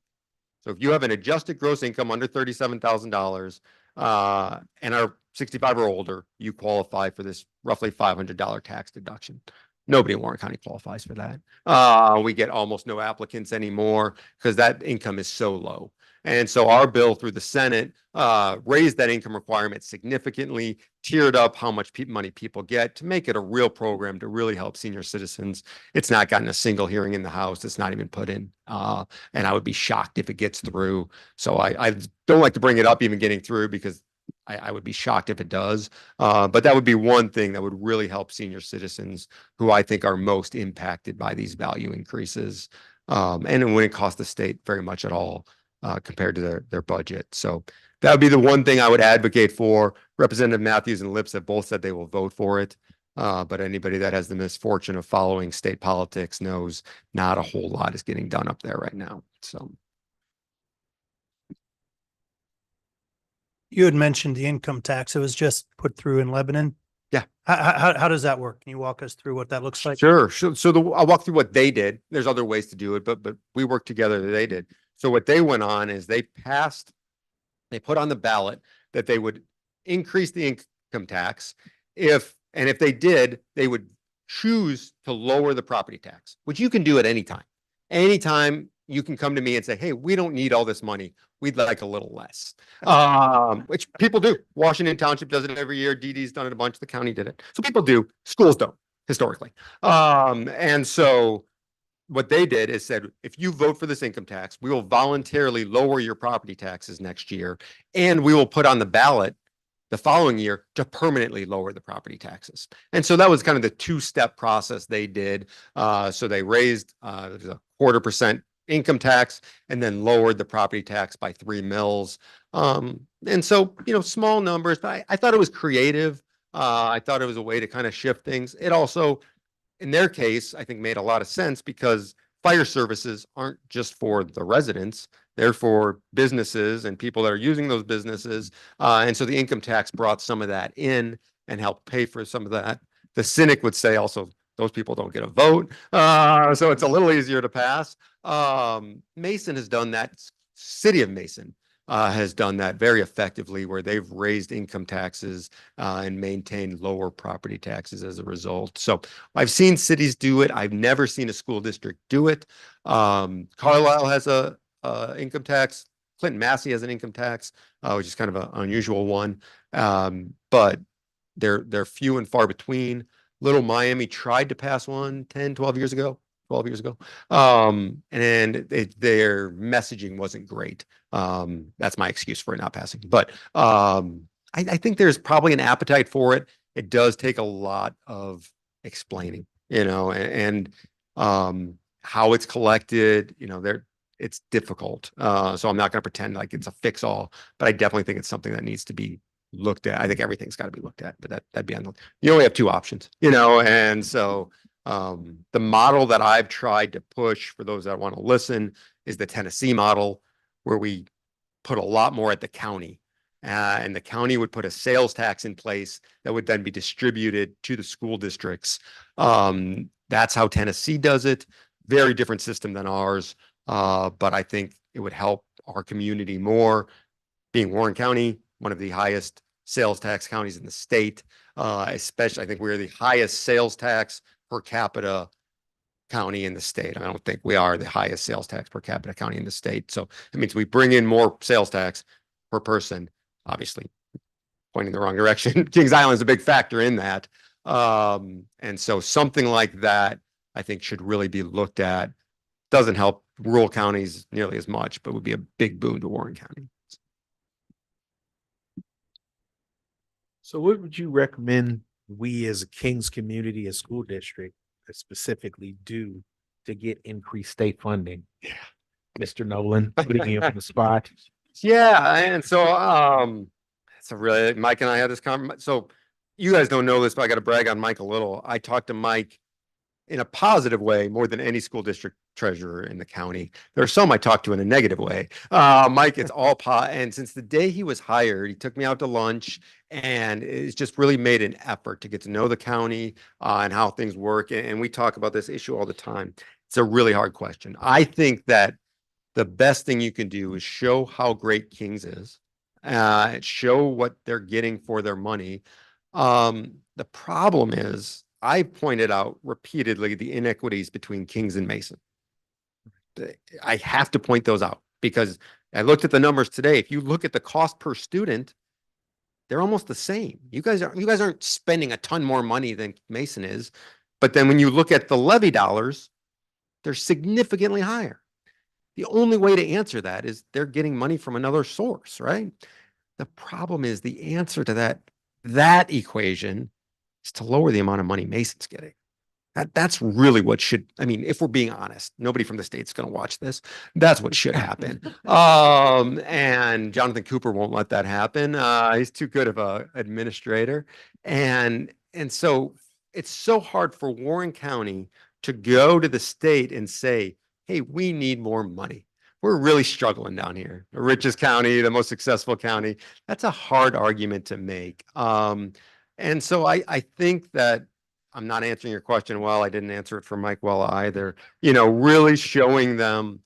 So if you have an adjusted gross income under $37,000 and are 65 or older, you qualify for this roughly $500 tax deduction. Nobody in Warren County qualifies for that. We get almost no applicants anymore because that income is so low. And so our bill through the Senate raised that income requirement significantly, tiered up how much money people get to make it a real program to really help senior citizens. It's not gotten a single hearing in the House. It's not even put in. And I would be shocked if it gets through. So I don't like to bring it up even getting through because I would be shocked if it does. But that would be one thing that would really help senior citizens who I think are most impacted by these value increases. And it wouldn't cost the state very much at all compared to their budget. So that would be the one thing I would advocate for. Representative Matthews and Lips have both said they will vote for it. But anybody that has the misfortune of following state politics knows not a whole lot is getting done up there right now. So. You had mentioned the income tax. It was just put through in Lebanon. Yeah. How does that work? Can you walk us through what that looks like? Sure. So I'll walk through what they did. There's other ways to do it, but we worked together. They did. So what they went on is they put on the ballot that they would increase the income tax if they did, they would choose to lower the property tax, which you can do at any time. Anytime you can come to me and say, hey, we don't need all this money. We'd like a little less, which people do. Washington Township does it every year. DD's done it a bunch. The county did it. So people do. Schools don't historically. And so what they did is said, if you vote for this income tax, we will voluntarily lower your property taxes next year. And we will put on the ballot the following year to permanently lower the property taxes. And so that was kind of the 2-step process they did. So they raised a 0.25% income tax and then lowered the property tax by 3 mils. And so, small numbers, but I thought it was creative. I thought it was a way to kind of shift things. It also, in their case, I think made a lot of sense because fire services aren't just for the residents. They're for businesses and people that are using those businesses. And so the income tax brought some of that in and helped pay for some of that. The cynic would say also, those people don't get a vote. So it's a little easier to pass. Mason has done that. City of Mason has done that very effectively where they've raised income taxes and maintained lower property taxes as a result. So I've seen cities do it. I've never seen a school district do it. Carlisle has a income tax. Clinton Massey has an income tax, which is kind of an unusual one. But they're few and far between. Little Miami tried to pass one 10, 12 years ago. 12 years ago. And their messaging wasn't great. That's my excuse for it not passing. But I think there's probably an appetite for it. It does take a lot of explaining, and how it's collected, it's difficult. So I'm not going to pretend like it's a fix all, but I definitely think it's something that needs to be looked at. I think everything's got to be looked at, but that'd be you only have two options, and so the model that I've tried to push for those that want to listen is the Tennessee model, where we put a lot more at the county. And the county would put a sales tax in place that would then be distributed to the school districts. That's how Tennessee does it. Very different system than ours. But I think it would help our community more. Being Warren County, one of the highest sales tax counties in the state, especially I think we're the highest sales tax per capita county in the state. I don't think we are the highest sales tax per capita county in the state. So it means we bring in more sales tax per person. Obviously, pointing the wrong direction. Kings Island is a big factor in that. And so something like that, I think, should really be looked at. Doesn't help rural counties nearly as much, but would be a big boon to Warren County. So what would you recommend we as a Kings community, a school district, specifically do to get increased state funding? Yeah. Mr. Nolan, putting you on the spot. Yeah, and so it's a really Mike and I had this conversation. So you guys don't know this, but I got to brag on Mike a little. I talked to Mike in a positive way more than any school district treasurer in the county. There are some I talked to in a negative way. Mike, it's all and since the day he was hired, he took me out to lunch, and it's just really made an effort to get to know the county and how things work. And we talk about this issue all the time. It's a really hard question. I think that the best thing you can do is show how great Kings is, show what they're getting for their money. The problem is, I pointed out repeatedly the inequities between Kings and Mason. I have to point those out because I looked at the numbers today. If you look at the cost per student, they're almost the same. You guys aren't spending a ton more money than Mason is, but then when you look at the levy dollars, they're significantly higher. The only way to answer that is they're getting money from another source, right? The problem is the answer to that equation is to lower the amount of money Mason's getting. That's really what should, I mean, if we're being honest, nobody from the state's going to watch this. That's what should happen. And Jonathan Cooper won't let that happen. He's too good of a administrator. And so it's so hard for Warren County to go to the state and say, hey, we need more money. We're really struggling down here. The richest county, the most successful county. That's a hard argument to make. And so I think that I'm not answering your question well. I didn't answer it for Mike well either. Really showing them.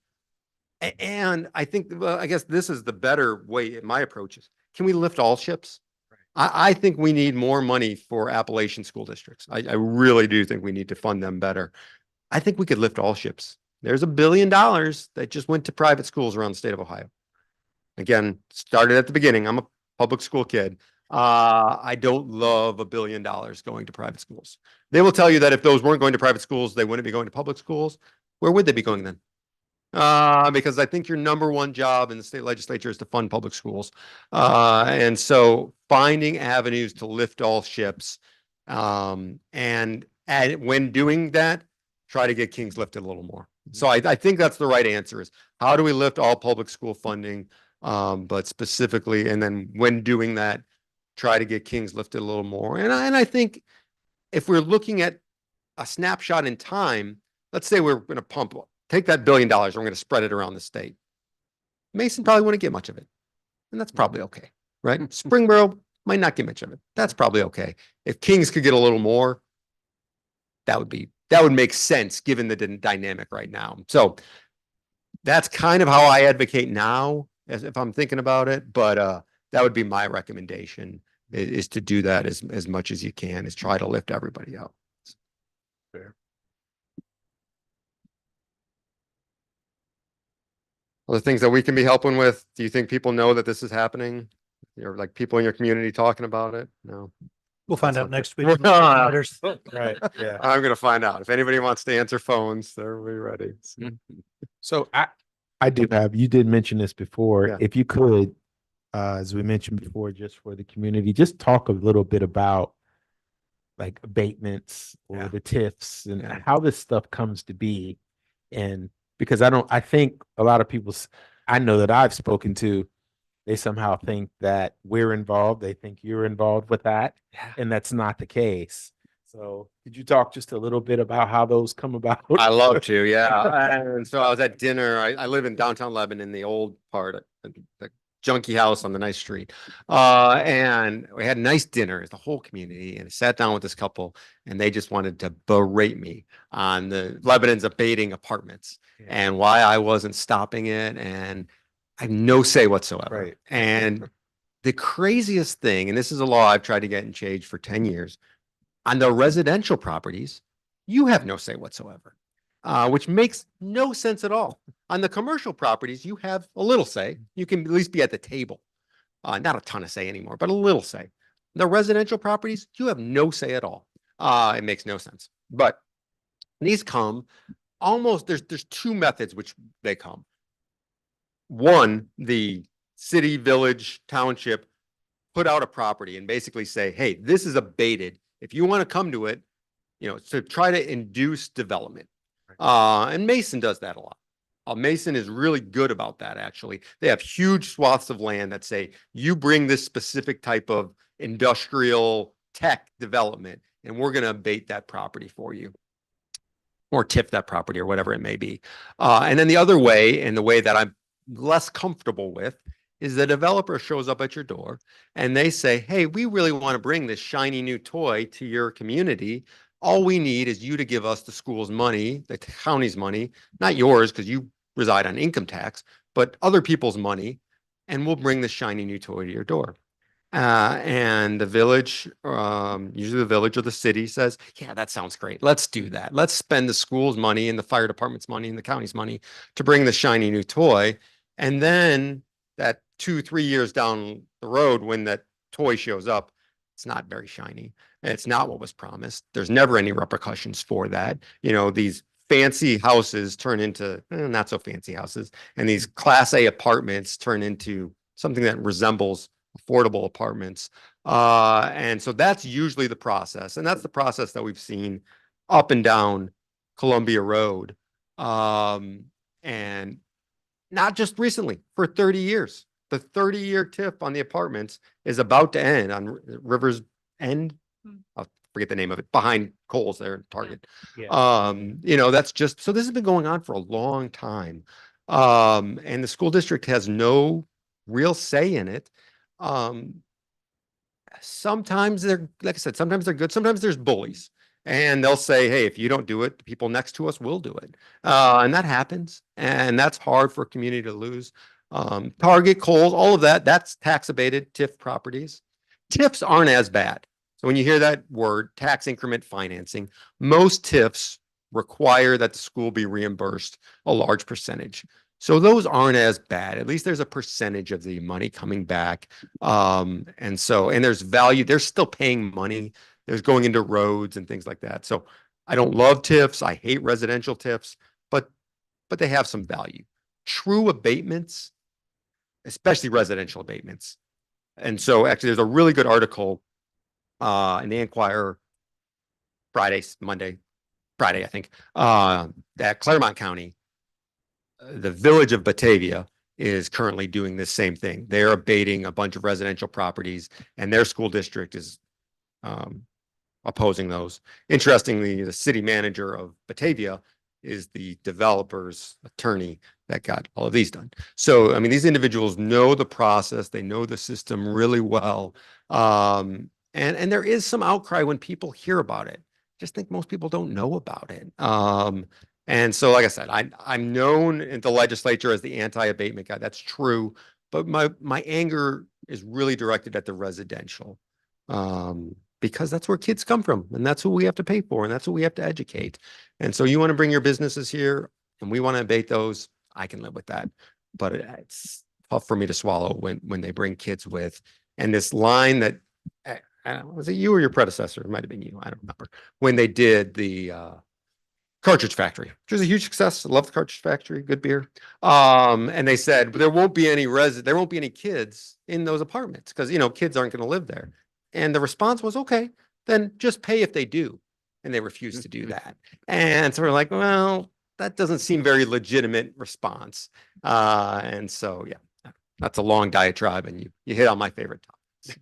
And I think, well, I guess this is the better way. My approach is, can we lift all ships? I think we need more money for Appalachian school districts. I really do think we need to fund them better. I think we could lift all ships. There's $1 billion that just went to private schools around the state of Ohio. Again, started at the beginning. I'm a public school kid. I don't love $1 billion going to private schools. They will tell you that if those weren't going to private schools, they wouldn't be going to public schools. Where would they be going then? Because I think your number one job in the state legislature is to fund public schools. And so finding avenues to lift all ships, and when doing that, try to get Kings lifted a little more. So I think that's the right answer is how do we lift all public school funding, but specifically, and then when doing that, try to get Kings lifted a little more. And I think if we're looking at a snapshot in time, let's say we're going to take that $1 billion, we're going to spread it around the state. Mason probably wouldn't get much of it. And that's probably okay, right? Springboro might not get much of it. That's probably okay. If Kings could get a little more, that would make sense given the dynamic right now. So that's kind of how I advocate now, as if I'm thinking about it. But that would be my recommendation is to do that as much as you can, is try to lift everybody up. Fair. Other things that we can be helping with. Do you think people know that this is happening? You're like people in your community talking about it? No. We'll find That's out okay. next week. Well, from the no, letters. Right, yeah. I'm gonna find out. If anybody wants to answer phones, they're ready. So I do have, you did mention this before. Yeah. If you could, as we mentioned before, just for the community, just talk a little bit about like abatements or Yeah. the TIFs and Yeah. how this stuff comes to be. And because I think a lot of people, I know that I've spoken to, they somehow think that we're involved. They think you're involved with that. Yeah. And that's not the case. So could you talk just a little bit about how those come about? I love to, yeah. And so I was at dinner. I live in downtown Lebanon, the old part, the junkie house on the nice street. And we had a nice dinner as the whole community, and I sat down with this couple, and they just wanted to berate me on the Lebanon's abating apartments Yeah. and why I wasn't stopping it, and I have no say whatsoever. Right. And the craziest thing, and this is a law I've tried to get in change for 10 years, on the residential properties, you have no say whatsoever, which makes no sense at all. On the commercial properties, you have a little say. You can at least be at the table. Not a ton of say anymore, but a little say. The residential properties, you have no say at all. It makes no sense. But these come almost, there's two methods which they come. One, the city, village, township put out a property and basically say, hey, this is abated. If you want to come to it, to try to induce development. And Mason does that a lot. Mason is really good about that, actually. They have huge swaths of land that say, you bring this specific type of industrial tech development, and we're going to abate that property for you. Or TIF that property or whatever it may be. And then the other way, and the way that I'm less comfortable with, is the developer shows up at your door and they say, hey, we really want to bring this shiny new toy to your community. All we need is you to give us the school's money, the county's money, not yours because you reside on income tax, but other people's money, and we'll bring this shiny new toy to your door. And the village, usually the village or the city says, yeah, that sounds great. Let's do that. Let's spend the school's money and the fire department's money and the county's money to bring the shiny new toy. And then that 2-3 years down the road, when that toy shows up, it's not very shiny. And it's not what was promised. There's never any repercussions for that. These fancy houses turn into not so fancy houses, and these Class A apartments turn into something that resembles affordable apartments. And so that's usually the process. And that's the process that we've seen up and down Columbia Road. And not just recently, for 30 years. The 30-year TIF on the apartments is about to end on Rivers End. I'll forget the name of it, behind Kohl's there, Target. Yeah. That's just, so this has been going on for a long time. And the school district has no real say in it. Sometimes they're, like I said, sometimes they're good. Sometimes there's bullies, and they'll say, hey, if you don't do it, the people next to us will do it. And that happens, and that's hard for a community to lose. Target, Kohl's, all of that, that's tax abated TIF properties. TIFs aren't as bad. So when you hear that word, tax increment financing, most TIFs require that the school be reimbursed a large percentage. So those aren't as bad. At least there's a percentage of the money coming back. And there's value. They're still paying money. There's going into roads and things like that. So I don't love TIFs. I hate residential TIFs, but they have some value. True abatements, especially residential abatements. And so actually there's a really good article in the Enquirer Friday, I think, that Claremont County, the village of Batavia, is currently doing this same thing. They're abating a bunch of residential properties, and their school district is opposing those. Interestingly, the city manager of Batavia is the developer's attorney that got all of these done. So, I mean, these individuals know the process. They know the system really well. And there is some outcry when people hear about it. Just think most people don't know about it. And so, like I said, I'm known in the legislature as the anti-abatement guy. That's true. But my anger is really directed at the residential, because that's where kids come from, and that's who we have to pay for, and that's who we have to educate. And so you want to bring your businesses here, and we want to abate those. I can live with that, but it's tough for me to swallow when they bring kids with. And this line that Was it you or your predecessor? It might have been you. I don't remember. When they did the Cartridge Factory, which was a huge success. I love the Cartridge Factory, good beer. And they said there won't be any kids in those apartments because kids aren't going to live there. And the response was, okay, then just pay if they do. And they refused to do that. And so we're like, well, that doesn't seem very legitimate response. And so yeah, that's a long diatribe, and you hit on my favorite topic. So.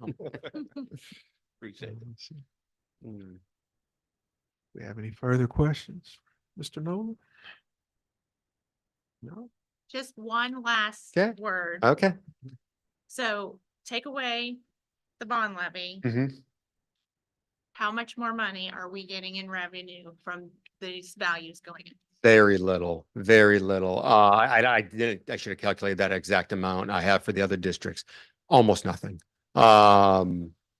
Appreciate it. We have any further questions, Mr. Nolan? No? Just one last Okay. word. Okay. So take away the bond levy. Mhm. How much more money are we getting in revenue from these values going in? Very little, very little. I should have calculated that exact amount I have for the other districts. Almost nothing.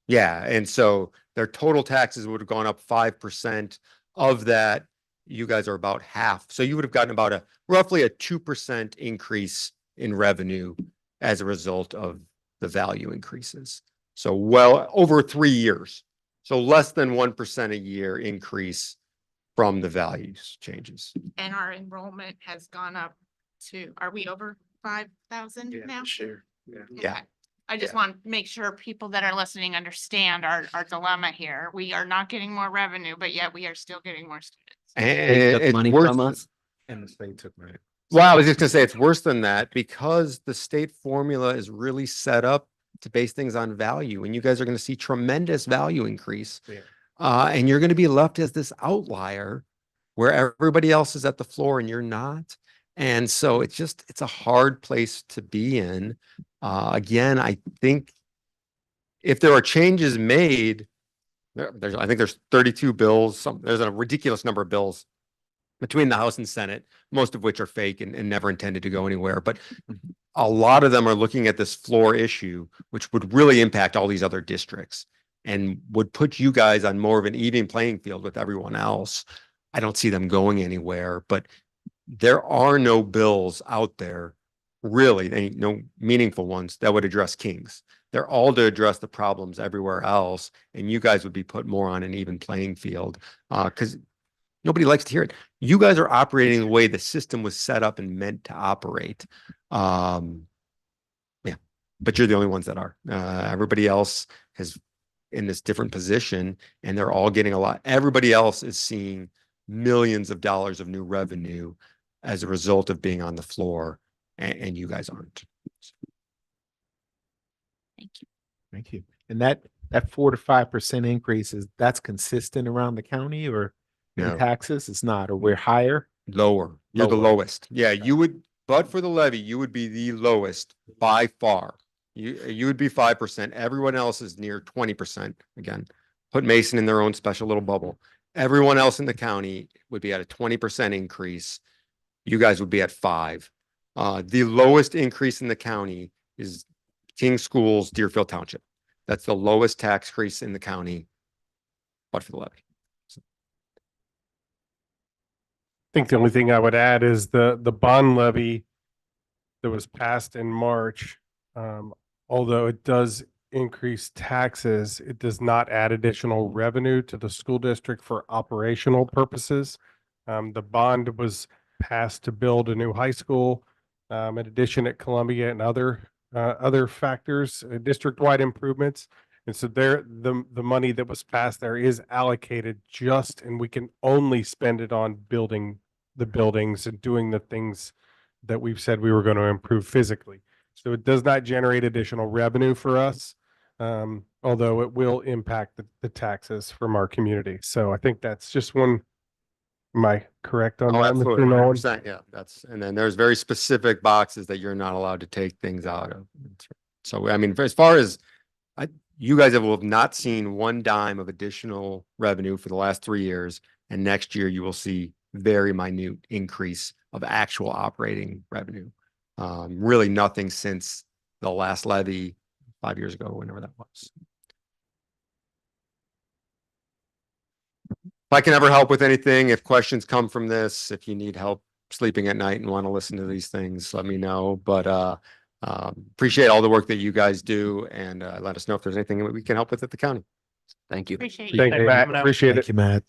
Yeah, and so their total taxes would have gone up 5%. Of that, you guys are about half. So you would have gotten about roughly a 2% increase in revenue as a result of the value increases. So well over 3 years. So less than 1% a year increase from the values changes. And our enrollment has gone up to, are we over 5,000 now? Sure. Yeah. Yeah. Okay. I just Yeah. want to make sure people that are listening understand our dilemma here. We are not getting more revenue, but yet we are still getting more students. And They took it's money worse from than- us. And the state took money. Well, I was just gonna say it's worse than that because the state formula is really set up to base things on value, and you guys are gonna see tremendous value increase. Yeah. And you're gonna be left as this outlier where everybody else is at the floor and you're not. And so it's a hard place to be in. Again, I think if there are changes made, I think there's 32 bills, there's a ridiculous number of bills between the House and Senate, most of which are fake and never intended to go anywhere. But a lot of them are looking at this floor issue, which would really impact all these other districts and would put you guys on more of an even playing field with everyone else. I don't see them going anywhere, but there are no bills out there, really, no meaningful ones that would address Kings. They're all to address the problems everywhere else, and you guys would be put more on an even playing field because nobody likes to hear it. You guys are operating the way the system was set up and meant to operate. Yeah, but you're the only ones that are. Everybody else is in this different position, and they're all getting a lot. Everybody else is seeing millions of dollars of new revenue as a result of being on the floor, and you guys aren't. Thank you. And that 4 to 5% increase that's consistent around the county or in No. taxes? It's not, or we're higher? Lower. You're the Lower. lowest. Yeah, you would, but for the levy, you would be the lowest by far. You would be 5%. Everyone else is near 20%. Again, put Mason in their own special little bubble. Everyone else in the county would be at a 20% increase. You guys would be at 5. The lowest increase in the county is King Schools, Deerfield Township. That's the lowest tax increase in the county, but for the levy. I think the only thing I would add is the bond levy that was passed in March. Although it does increase taxes, it does not add additional revenue to the school district for operational purposes. The bond was passed to build a new high school, in addition at Columbia and other factors, district-wide improvements. And so the money that was passed there is allocated and we can only spend it on building the buildings and doing the things that we've said we were going to improve physically. So it does not generate additional revenue for us, although it will impact the taxes from our community. So I think that's just one. Am I correct on Oh, that, absolutely, Mr. Nolan? 100%. Yeah, and then there's very specific boxes that you're not allowed to take things out of. So, I mean, as far as you guys have not seen one dime of additional revenue for the last 3 years, and next year you will see very minute increase of actual operating revenue. Really nothing since the last levy 5 years ago, whenever that was. If I can ever help with anything, if questions come from this, if you need help sleeping at night and want to listen to these things, let me know. But appreciate all the work that you guys do, and let us know if there's anything that we can help with at the county. Thank you. Appreciate you. Thank you, for Matt. coming out. Appreciate it. Thank you, Matt.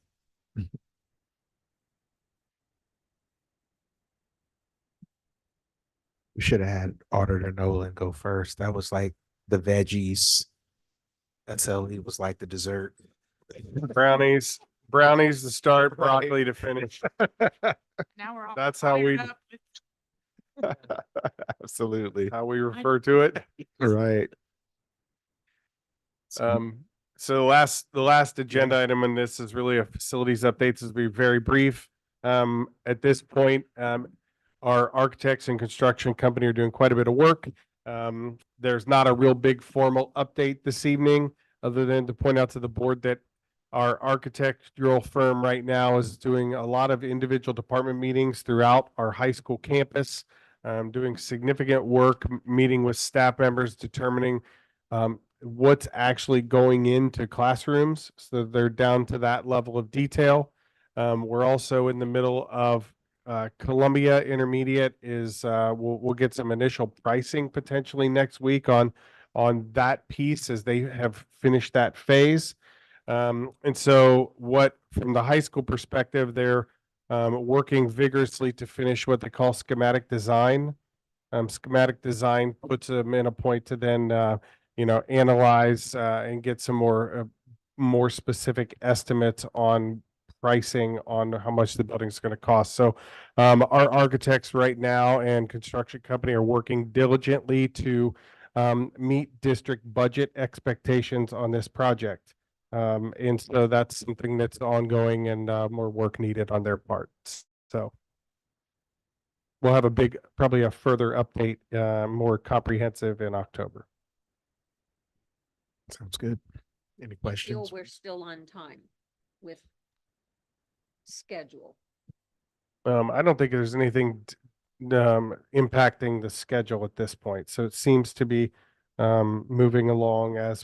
We should have had Auditor Nolan go first. That was like the veggies. SLE was like the dessert. Brownies to start, broccoli to finish. Now we're all. That's how we- fired up. Absolutely. How we refer to it. Right. So the last agenda item in this is really a facilities update. This will be very brief. At this point, our architects and construction company are doing quite a bit of work. There's not a real big formal update this evening, other than to point out to the board that our architectural firm right now is doing a lot of individual department meetings throughout our high school campus, doing significant work, meeting with staff members, determining what's actually going into classrooms. So they're down to that level of detail. We're also in the middle of Columbia Intermediate is we'll get some initial pricing potentially next week on that piece as they have finished that phase. And so what from the high school perspective, they're working vigorously to finish what they call schematic design. Schematic design puts them in a point to then analyze and get some more specific estimates on pricing on how much the building's going to cost. So our architects right now and construction company are working diligently to meet district budget expectations on this project. And so that's something that's ongoing and more work needed on their parts. So we'll have probably a further update, more comprehensive in October. Sounds good. Any Feel questions? we're still on time with schedule. I don't think there's anything impacting the schedule at this point. So it seems to be moving along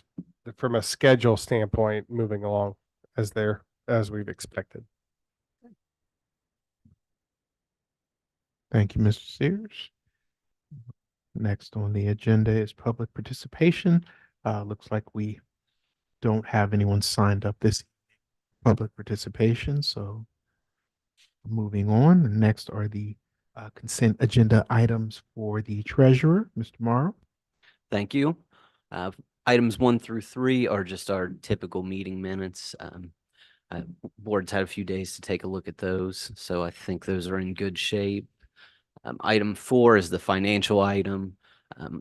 from a schedule standpoint, moving along as we've expected. Thank you, Mr. Sears. Next on the agenda is public participation. Looks like we don't have anyone signed up this public participation, so moving on. Next are the consent agenda items for the treasurer, Mr. Morrow. Thank you. Items 1 through 3 are just our typical meeting minutes. Board's had a few days to take a look at those, so I think those are in good shape. Item 4 is the financial item.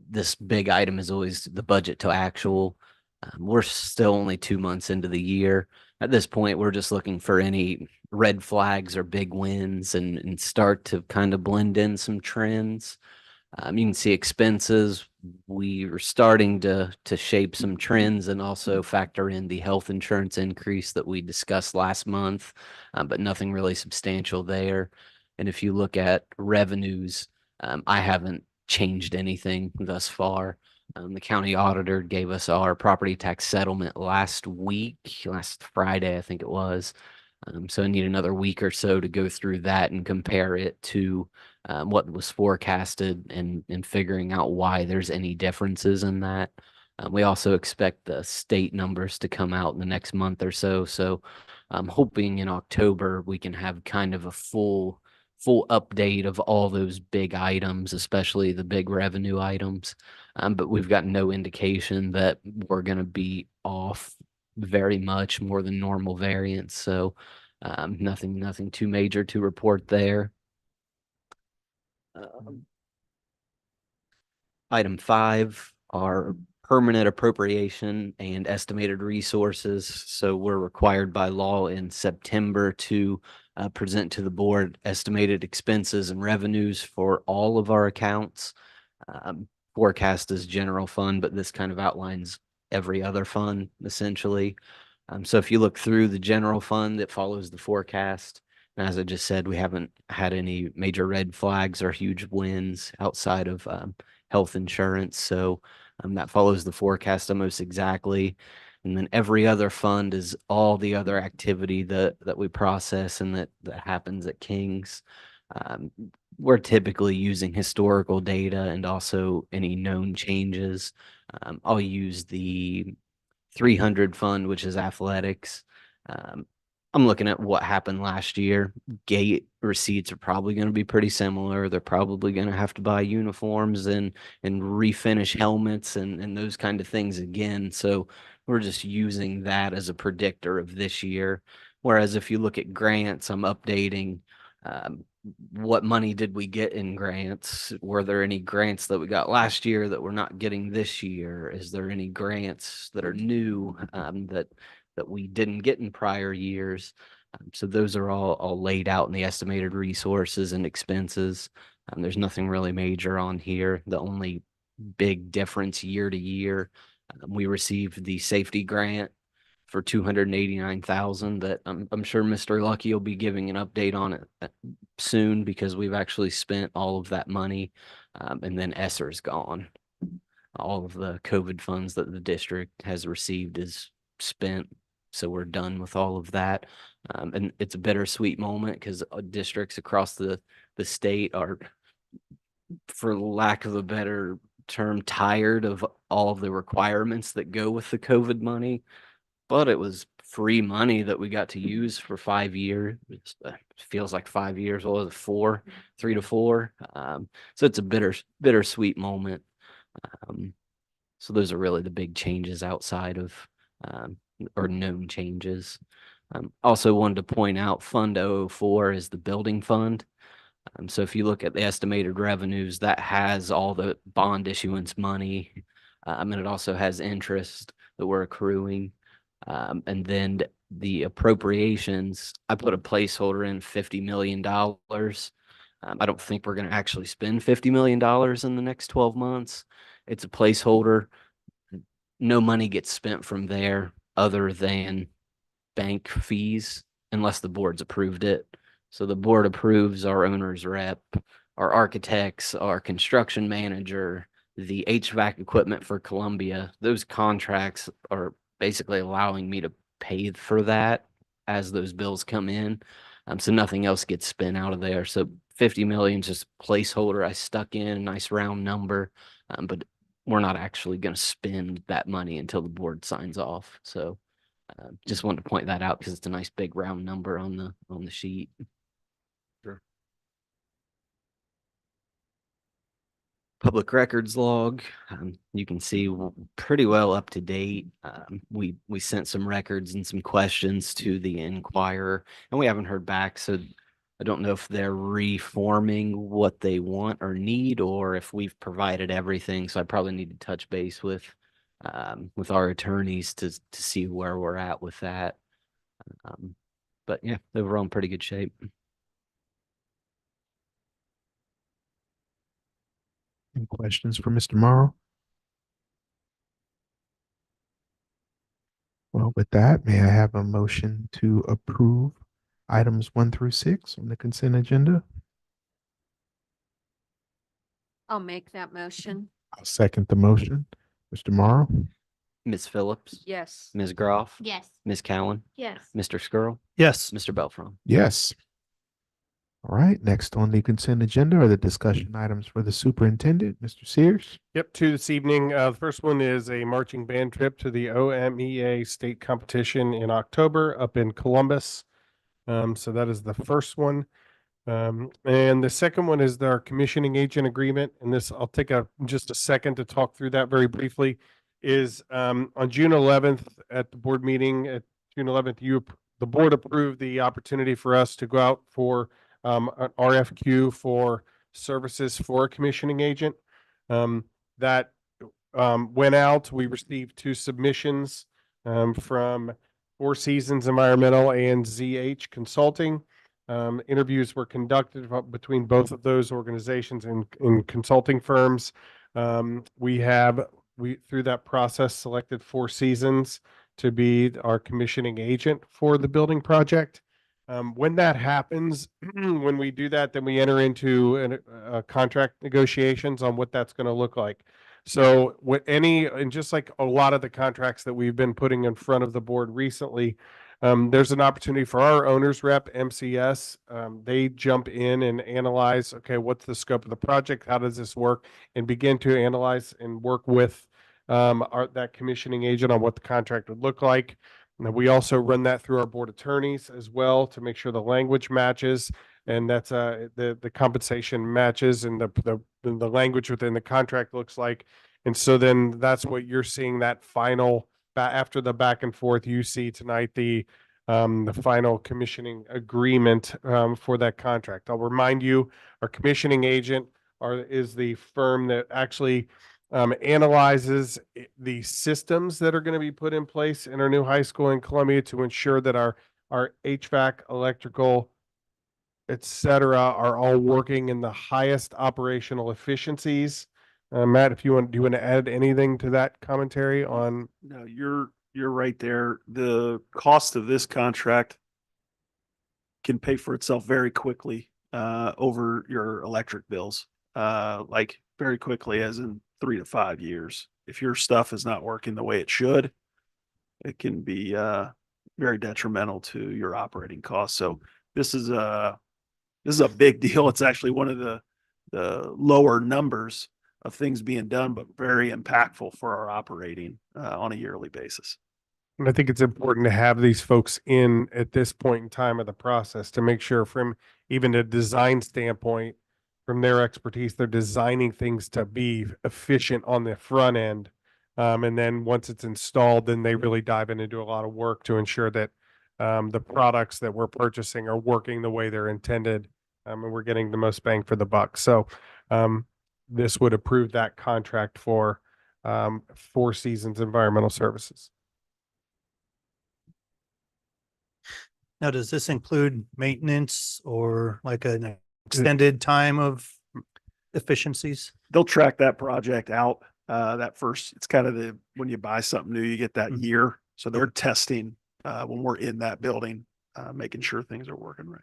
This big item is always the budget to actual. We're still only 2 months into the year. At this point, we're just looking for any red flags or big wins and start to kind of blend in some trends. You can see expenses. We are starting to shape some trends and also factor in the health insurance increase that we discussed last month, but nothing really substantial there. And if you look at revenues, I haven't changed anything thus far. The county auditor gave us our property tax settlement last Friday, I think it was. So I need another week or so to go through that and compare it to what was forecasted and figuring out why there's any differences in that. We also expect the state numbers to come out in the next month or so. So I'm hoping in October we can have kind of a full update of all those big items, especially the big revenue items. But we've got no indication that we're going to be off very much more than normal variance. So nothing too major to report there. Item 5 are permanent appropriation and estimated resources. So we're required by law in September to present to the board estimated expenses and revenues for all of our accounts. Forecast is general fund, but this kind of outlines every other fund essentially. So if you look through the general fund, it follows the forecast. And as I just said, we haven't had any major red flags or huge wins outside of health insurance. So that follows the forecast almost exactly. And then every other fund is all the other activity that we process and that happens at King's. We're typically using historical data and also any known changes. I'll use the 300 fund, which is athletics. I'm looking at what happened last year. Gate receipts are probably going to be pretty similar. They're probably going to have to buy uniforms and refinish helmets and those kind of things again. So we're just using that as a predictor of this year. Whereas if you look at grants, I'm updating what money did we get in grants? Were there any grants that we got last year that we're not getting this year? Is there any grants that are new that we didn't get in prior years? So those are all laid out in the estimated resources and expenses. There's nothing really major on here. The only big difference year to year, we received the safety grant for 289,000 that I'm sure Mr. Lucky will be giving an update on it soon because we've actually spent all of that money. And then ESSER's gone. All of the COVID funds that the district has received is spent. So we're done with all of that. And it's a bittersweet moment because districts across the state are, for lack of a better term, tired of all of the requirements that go with the COVID money. But it was free money that we got to use for 5 years. It feels like 5 years. What was it, 4, 3 to 4? So it's a bittersweet moment. So those are really the big changes outside of or known changes. Also wanted to point out Fund 004 is the building fund. So if you look at the estimated revenues, that has all the bond issuance money, and it also has interest that we're accruing. And then the appropriations, I put a placeholder in $50 million. I don't think we're going to actually spend $50 million in the next 12 months. It's a placeholder. No money gets spent from there other than bank fees unless the board's approved it. So the board approves our owner's rep, our architects, our construction manager, the HVAC equipment for Columbia. Those contracts are basically allowing me to pay for that as those bills come in. So nothing else gets spent out of there. So 50 million is just placeholder. I stuck in a nice round number, but we're not actually going to spend that money until the board signs off. So just wanted to point that out because it's a nice big round number on the sheet. Sure. Public records log, you can see pretty well up to date. We sent some records and some questions to the Inquirer, and we haven't heard back. So I don't know if they're reforming what they want or need, or if we've provided everything. So I probably need to touch base with our attorneys to see where we're at with that. But yeah, overall in pretty good shape. Any questions for Mr. Morrow? Well, with that, may I have a motion to approve items 1 through 6 on the consent agenda? I'll make that motion. I'll second the motion. Mr. Morrow? Ms. Phillips, Yes. Ms. Groff, Yes. Ms. Cowan, Yes. Mr. Skrull, Yes. Mr. Belfrom. Yes. All right, next on the consent agenda are the discussion items for the superintendent, Mr. Sears. Yep, 2 this evening. The first one is a marching band trip to the OMEA state competition in October up in Columbus. So that is the first one. And the second one is our commissioning agent agreement. And this, I'll take just a second to talk through that very briefly. Is on June 11th at the board meeting at June 11th, the board approved the opportunity for us to go out for an RFQ for services for a commissioning agent. That went out. We received 2 submissions from Four Seasons Environmental and ZH Consulting. Interviews were conducted between both of those organizations and consulting firms. We through that process selected Four Seasons to be our commissioning agent for the building project. When that happens, when we do that, then we enter into a contract negotiations on what that's going to look like. So and just like a lot of the contracts that we've been putting in front of the board recently, there's an opportunity for our owners rep, MCS. They jump in and analyze, okay, what's the scope of the project? How does this work? And begin to analyze and work with that commissioning agent on what the contract would look like. And then we also run that through our board attorneys as well to make sure the language matches and that's the compensation matches and the language within the contract looks like. And so then that's what you're seeing that final after the back and forth you see tonight, the final commissioning agreement for that contract. I'll remind you, our commissioning agent is the firm that actually analyzes the systems that are going to be put in place in our new high school in Columbia to ensure that our HVAC, electrical, et cetera, are all working in the highest operational efficiencies. Matt, do you want to add anything to that commentary on? No, you're right there. The cost of this contract can pay for itself very quickly over your electric bills. Like very quickly, as in 3 to 5 years. If your stuff is not working the way it should, it can be very detrimental to your operating costs. So this is a big deal. It's actually one of the lower numbers of things being done, but very impactful for our operating on a yearly basis. And I think it's important to have these folks in at this point in time of the process to make sure from even a design standpoint, from their expertise, they're designing things to be efficient on the front end. And then once it's installed, then they really dive in and do a lot of work to ensure that the products that we're purchasing are working the way they're intended. And we're getting the most bang for the buck. So this would approve that contract for Four Seasons Environmental Services. Now, does this include maintenance or like an extended time of efficiencies? They'll track that project out. That first, it's kind of when you buy something new, you get that year. So they're testing when we're in that building, making sure things are working right.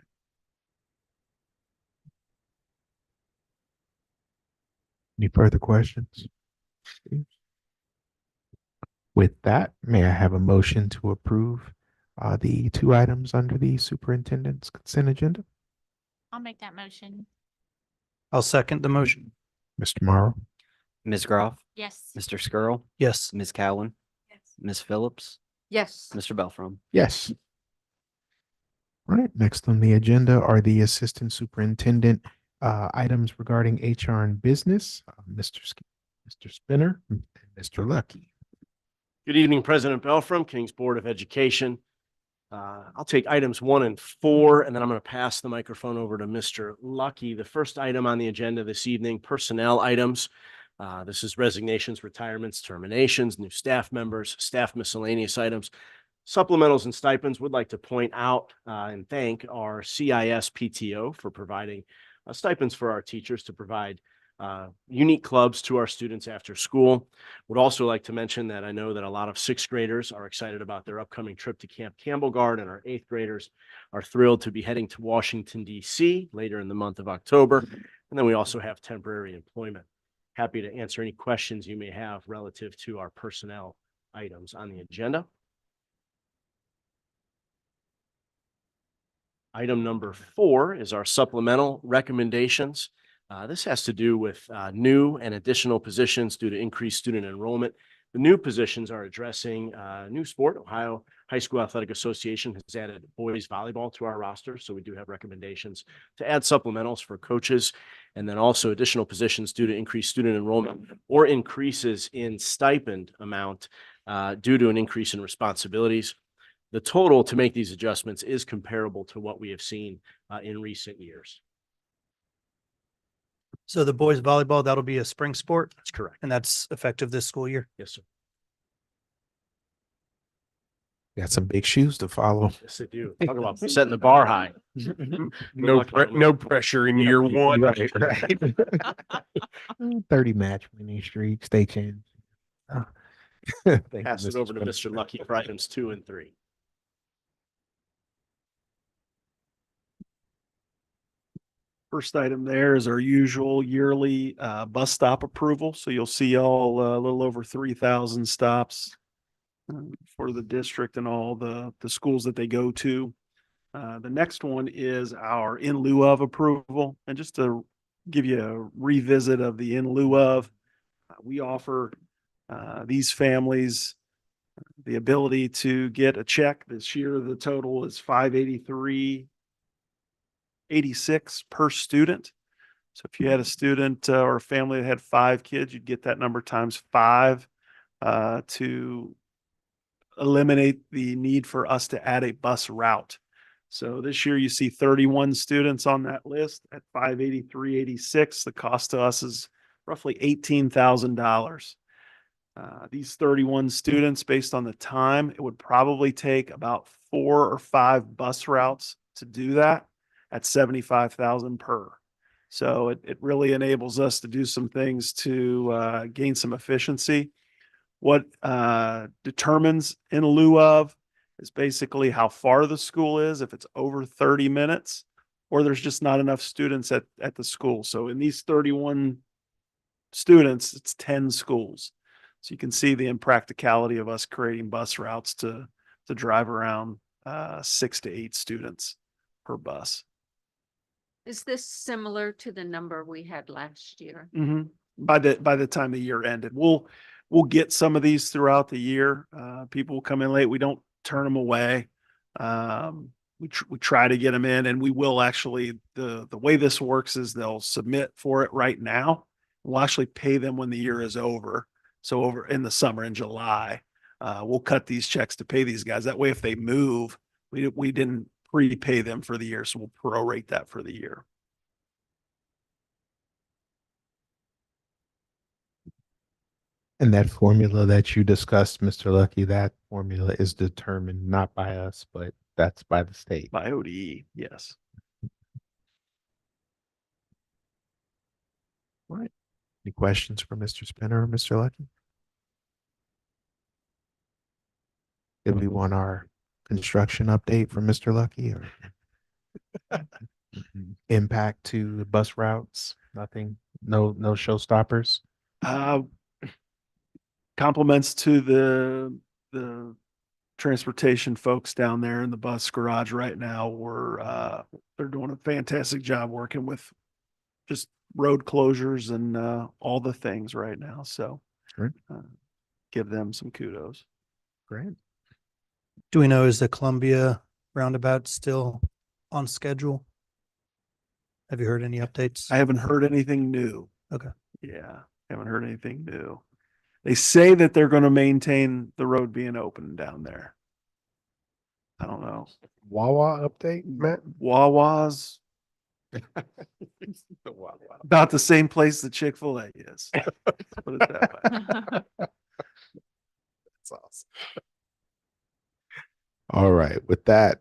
Any further questions? With that, may I have a motion to approve the 2 items under the superintendent's consent agenda? I'll make that motion. I'll second the motion. Mr. Morrow? Ms. Groff, Yes. Mr. Skirl, Yes. Ms. Cowan, Yes. Ms. Phillips, Yes. Mr. Belfrom. Yes. All right, next on the agenda are the assistant superintendent items regarding HR and business, Mr. Spinner and Mr. Lucky. Good evening, President Belfrom, Kings Board of Education. I'll take items 1 and 4, and then I'm going to pass the microphone over to Mr. Lucky. The first item on the agenda this evening, personnel items. This is resignations, retirements, terminations, new staff members, staff miscellaneous items, supplementals and stipends. Would like to point out and thank our CIS PTO for providing stipends for our teachers to provide unique clubs to our students after school. Would also like to mention that I know that a lot of 6th graders are excited about their upcoming trip to Camp Campbell Guard, and our 8th graders are thrilled to be heading to Washington, D.C. later in the month of October. And then we also have temporary employment. Happy to answer any questions you may have relative to our personnel items on the agenda. Item number 4 is our supplemental recommendations. This has to do with new and additional positions due to increased student enrollment. The new positions are addressing new sport. Ohio High School Athletic Association has added boys volleyball to our roster, so we do have recommendations to add supplementals for coaches, and then also additional positions due to increased student enrollment or increases in stipend amount due to an increase in responsibilities. The total to make these adjustments is comparable to what we have seen in recent years. So the boys volleyball, that'll be a spring sport? That's correct. And that's effective this school year? Yes, sir. Got some big shoes to follow. Yes, they do. Talk about setting the bar high. No pressure in year 1. Right. 30 match winning streak, state champ. Thank you, Pass it Mr. over to Spinner. Mr. Lucky for items 2 and 3. First item there is our usual yearly bus stop approval. So you'll see all a little over 3,000 stops for the district and all the schools that they go to. The next one is our in lieu of approval. And just to give you a revisit of the in lieu of, we offer These families, the ability to get a check this year, the total is $583.86 per student. So if you had a student or a family that had 5 kids, you'd get that number times 5 to eliminate the need for us to add a bus route. So this year you see 31 students on that list at $583.86. The cost to us is roughly $18,000. These 31 students, based on the time, it would probably take about 4 or 5 bus routes to do that at 75,000 per. So it really enables us to do some things to gain some efficiency. What determines in lieu of is basically how far the school is, if it's over 30 minutes, or there's just not enough students at the school. So in these 31 students, it's 10 schools. So you can see the impracticality of us creating bus routes to drive around 6 to 8 students per bus. Is this similar to the number we had last year? Mhm. By the time the year ended, we'll get some of these throughout the year. People will come in late. We don't turn them away. We try to get them in, and we will actually, the way this works is they'll submit for it right now. We'll actually pay them when the year is over. So over in the summer, in July, we'll cut these checks to pay these guys. That way, if they move, we didn't prepay them for the year, so we'll prorate that for the year. And that formula that you discussed, Mr. Lucky, that formula is determined not by us, but that's by the state. By ODE, yes. All right. Any questions for Mr. Spinner or Mr. Lucky? Did we want our construction update from Mr. Lucky or impact to the bus routes? Nothing, no showstoppers? Compliments to the transportation folks down there in the bus garage right now. They're doing a fantastic job working with just road closures and all the things right now. So Great. Give them some kudos. Great. Do we know, is the Columbia roundabout still on schedule? Have you heard any updates? I haven't heard anything new. Okay. Yeah, haven't heard anything new. They say that they're going to maintain the road being open down there. I don't know. Wawa update, Matt? Wawa's about the same place that Chick-fil-A is. Put it that way. That's awesome. All right. With that,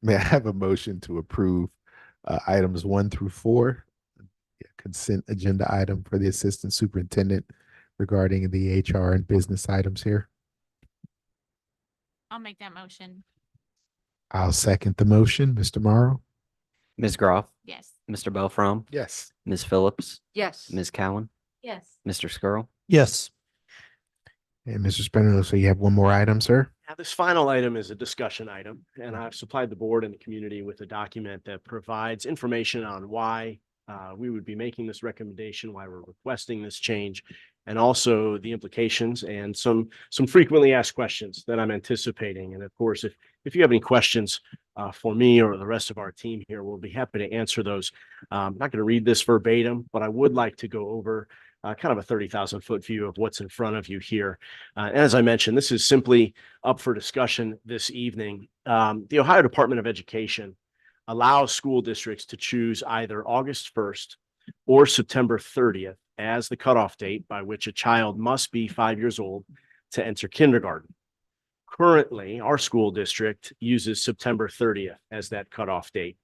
may I have a motion to approve items 1 through 4? Consent agenda item for the assistant superintendent regarding the HR and business items here. I'll make that motion. I'll second the motion. Mr. Morrow? Ms. Groff, Yes. Mr. Belfrom, Yes. Ms. Phillips, Yes. Ms. Cowan, Yes. Mr. Skirl. Yes. And Mr. Spindler, so you have one more item, sir? Now, this final item is a discussion item, and I've supplied the board and the community with a document that provides information on why we would be making this recommendation, why we're requesting this change, and also the implications and some frequently asked questions that I'm anticipating. And of course, if you have any questions for me or the rest of our team here, we'll be happy to answer those. I'm not going to read this verbatim, but I would like to go over kind of a 30,000-foot view of what's in front of you here. As I mentioned, this is simply up for discussion this evening. The Ohio Department of Education allows school districts to choose either August 1st or September 30th as the cutoff date by which a child must be 5 years old to enter kindergarten. Currently, our school district uses September 30th as that cutoff date.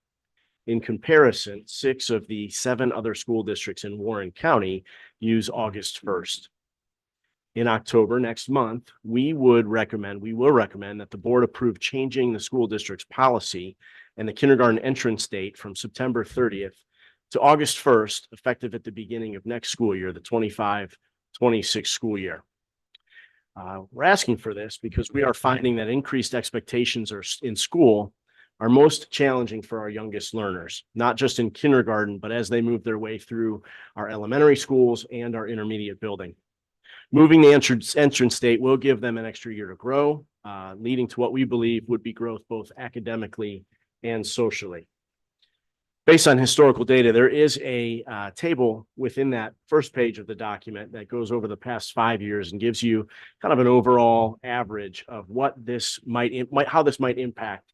In comparison, 6 of the 7 other school districts in Warren County use August 1st. In October next month, we will recommend that the board approve changing the school district's policy and the kindergarten entrance date from September 30th to August 1st, effective at the beginning of next school year, the 25-26 school year. We're asking for this because we are finding that increased expectations in school are most challenging for our youngest learners, not just in kindergarten, but as they move their way through our elementary schools and our intermediate building. Moving the entrance date will give them an extra year to grow, leading to what we believe would be growth both academically and socially. Based on historical data, there is a table within that first page of the document that goes over the past 5 years and gives you kind of an overall average of what this how this might impact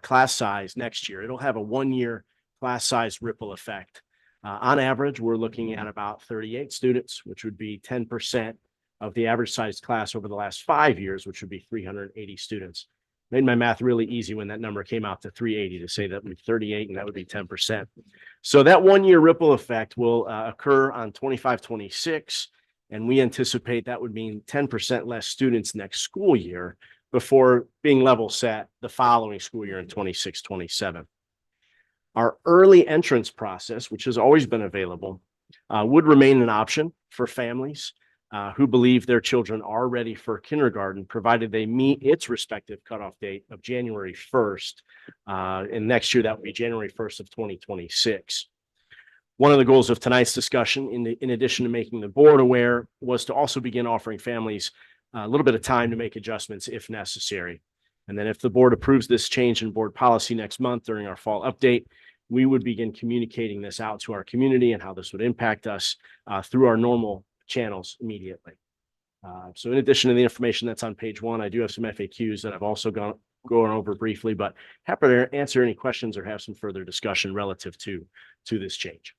class size next year. It'll have a 1-year class size ripple effect. On average, we're looking at about 38 students, which would be 10% of the average sized class over the last 5 years, which would be 380 students. Made my math really easy when that number came out to 380 to say that would be 38 and that would be 10%. So that 1-year ripple effect will occur on 25-26, and we anticipate that would mean 10% less students next school year before being level set the following school year in 26-27. Our early entrance process, which has always been available, would remain an option for families who believe their children are ready for kindergarten, provided they meet its respective cutoff date of January 1st. And next year, that would be January 1st of 2026. One of the goals of tonight's discussion, in addition to making the board aware, was to also begin offering families a little bit of time to make adjustments if necessary. And then if the board approves this change in board policy next month during our fall update, we would begin communicating this out to our community and how this would impact us through our normal channels immediately. So in addition to the information that's on page 1, I do have some FAQs that I've also gone over briefly, but happy to answer any questions or have some further discussion relative to this change.